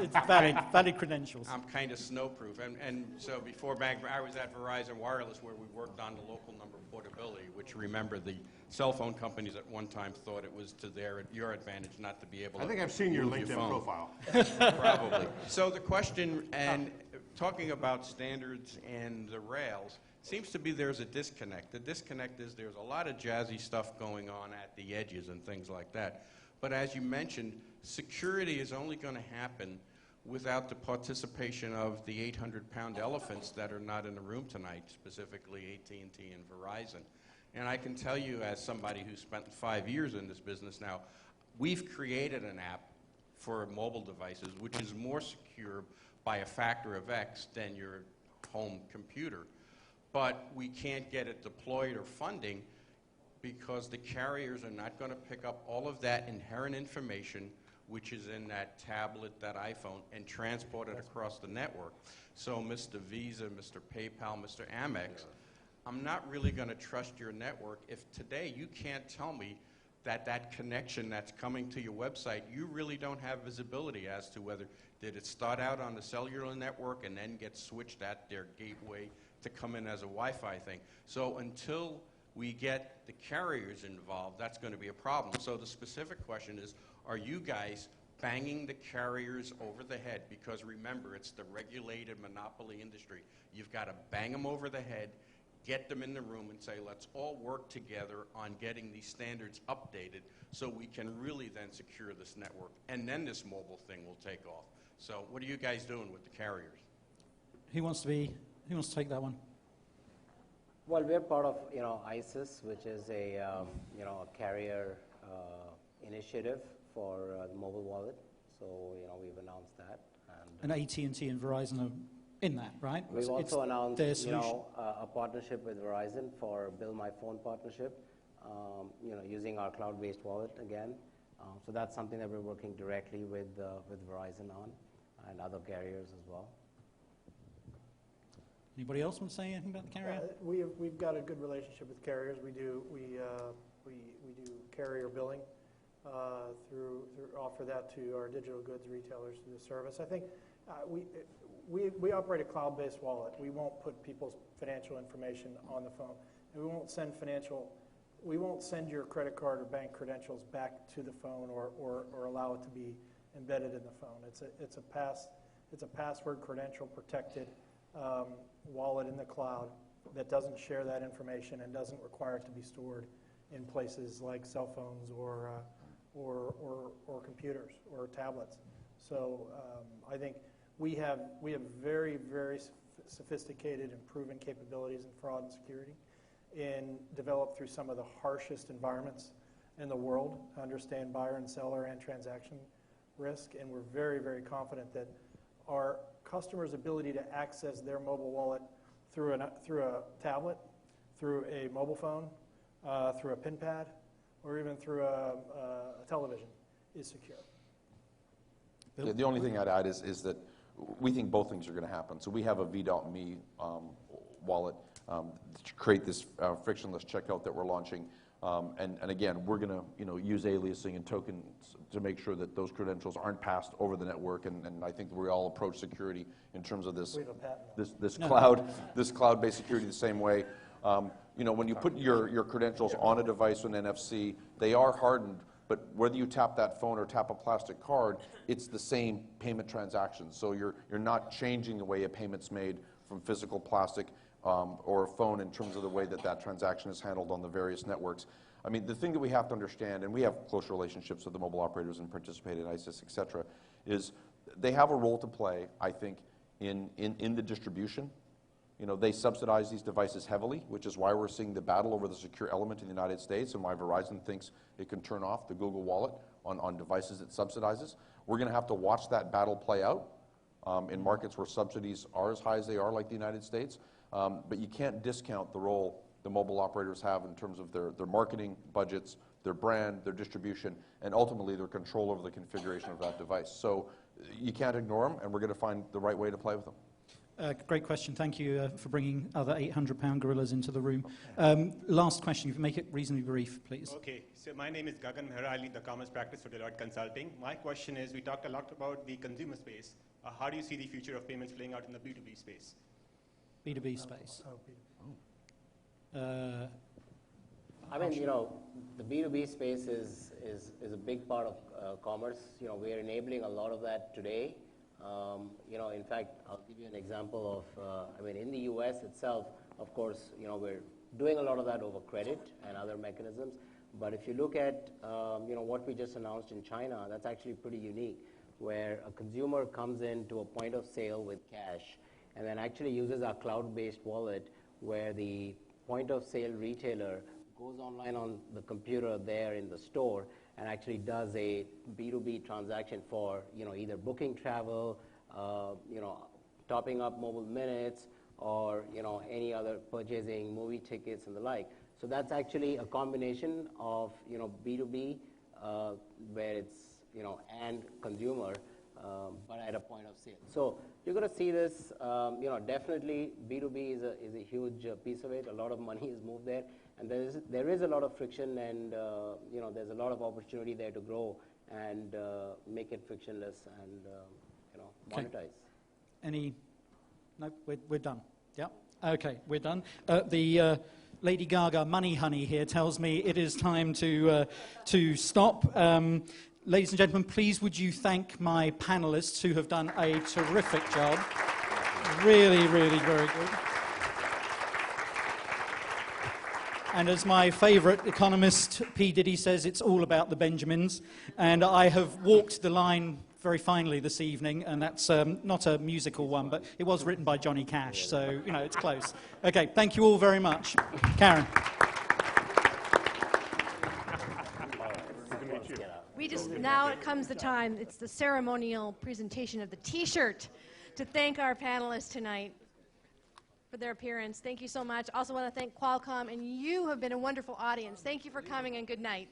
valid credentials. I'm kind of snowproof, and so before I was at Verizon Wireless, where we worked on the local number portability. Which, remember, the cell phone companies at one time thought it was to your advantage not to be able to. I think I've seen your move LinkedIn profile. Probably. So the question, and talking about standards and the rails, seems to be there's a disconnect. The disconnect is there's a lot of jazzy stuff going on at the edges and things like that. But as you mentioned, security is only going to happen without the participation of the 800-pound elephants that are not in the room tonight, specifically AT&T and Verizon. And I can tell you, as somebody who spent 5 years in this business now, we've created an app for mobile devices which is more secure by a factor of X than your home computer. But we can't get it deployed or funding because the carriers are not going to pick up all of that inherent information which is in that tablet, that iPhone, and transport it across the network. So Mr. Visa, Mr. PayPal, Mr. Amex, I'm not really going to trust your network if today you can't tell me that connection that's coming to your website, you really don't have visibility as to whether did it start out on the cellular network and then get switched at their gateway to come in as a Wi-Fi thing. So until we get the carriers involved, that's going to be a problem. So the specific question is, are you guys banging the carriers over the head? Because remember, it's the regulated monopoly industry. You've got to bang them over the head, get them in the room and say, let's all work together on getting these standards updated so we can really then secure this network. And then this mobile thing will take off. So what are you guys doing with the carriers? Who wants to take that one? Well, we're part of ISIS, which is a a carrier initiative for the mobile wallet. So we've announced that. And AT&T and Verizon are in that, right? We've also announced their solution. a partnership with Verizon for Bill My Phone partnership. Using our cloud-based wallet again. So that's something that we're working directly with Verizon on, and other carriers as well. Anybody else want to say anything about the carrier? We've got a good relationship with carriers. We do carrier billing through offer that to our digital goods retailers through the service. I think we operate a cloud-based wallet. We won't put people's financial information on the phone, and we won't send your credit card or bank credentials back to the phone or allow it to be embedded in the phone. It's a password credential protected wallet in the cloud that doesn't share that information and doesn't require it to be stored in places like cell phones or computers or tablets. So I think we have very, very sophisticated and proven capabilities in fraud and security, developed through some of the harshest environments in the world to understand buyer and seller and transaction risk, and we're very, very confident that our customers' ability to access their mobile wallet through a tablet, through a mobile phone, through a PIN pad, or even through a television is secure. Yeah, the only thing I'd add is that we think both things are going to happen. So we have a v.me wallet to create this frictionless checkout that we're launching. And again, we're going to use aliasing and tokens to make sure that those credentials aren't passed over the network. And I think we all approach security in terms of this cloud-based security the same way. When you put your credentials on a device with an NFC, they are hardened. But whether you tap that phone or tap a plastic card, it's the same payment transaction. So you're not changing the way a payment's made from physical plastic or a phone in terms of the way that transaction is handled on the various networks. I mean, the thing that we have to understand, and we have close relationships with the mobile operators and participate in ISIS, et cetera, is they have a role to play, I think, in the distribution. They subsidize these devices heavily, which is why we're seeing the battle over the secure element in the United States and why Verizon thinks it can turn off the Google Wallet on devices it subsidizes. We're going to have to watch that battle play out in markets where subsidies are as high as they are, like the United States. But you can't discount the role the mobile operators have in terms of their marketing budgets, their brand, their distribution, and ultimately their control over the configuration of that device. So you can't ignore them, and we're going to find the right way to play with them. Great question. Thank you for bringing other 800-pound gorillas into the room. Last question. If you make it reasonably brief, please. Okay. So my name is Gagan Mehra. I lead the commerce practice for Deloitte Consulting. My question is, we talked a lot about the consumer space. How do you see the future of payments playing out in the B2B space? B2B space. I mean, the B2B space is a big part of commerce. We are enabling a lot of that today. In fact, I'll give you an example of, in the US itself, of course, we're doing a lot of that over credit and other mechanisms. But if you look at, what we just announced in China, that's actually pretty unique, where a consumer comes into a point of sale with cash and then actually uses our cloud-based wallet, where the point of sale retailer goes online on the computer there in the store and actually does a B2B transaction for either booking travel, topping up mobile minutes, or any other purchasing movie tickets and the like. So that's actually a combination of B2B where it's and consumer, but at a point of sale. So you're going to see this. Definitely B2B is a huge piece of it. A lot of money is moved there. And there is a lot of friction, and there's a lot of opportunity there to grow and make it frictionless and monetize. No, we're done. Yeah. Okay, we're done. The Lady Gaga money honey here tells me it is time to stop. Ladies and gentlemen, please would you thank my panelists who have done a terrific job. Really, really very good. And as my favorite economist, P. Diddy, says, it's all about the Benjamins. And I have walked the line very finely this evening, and that's not a musical one, but it was written by Johnny Cash, so, it's close. Okay, thank you all very much. Karen. Now it comes the time, it's the ceremonial presentation of the T-shirt to thank our panelists tonight for their appearance. Thank you so much. Also want to thank Qualcomm, and you have been a wonderful audience. Thank you for coming, and good night.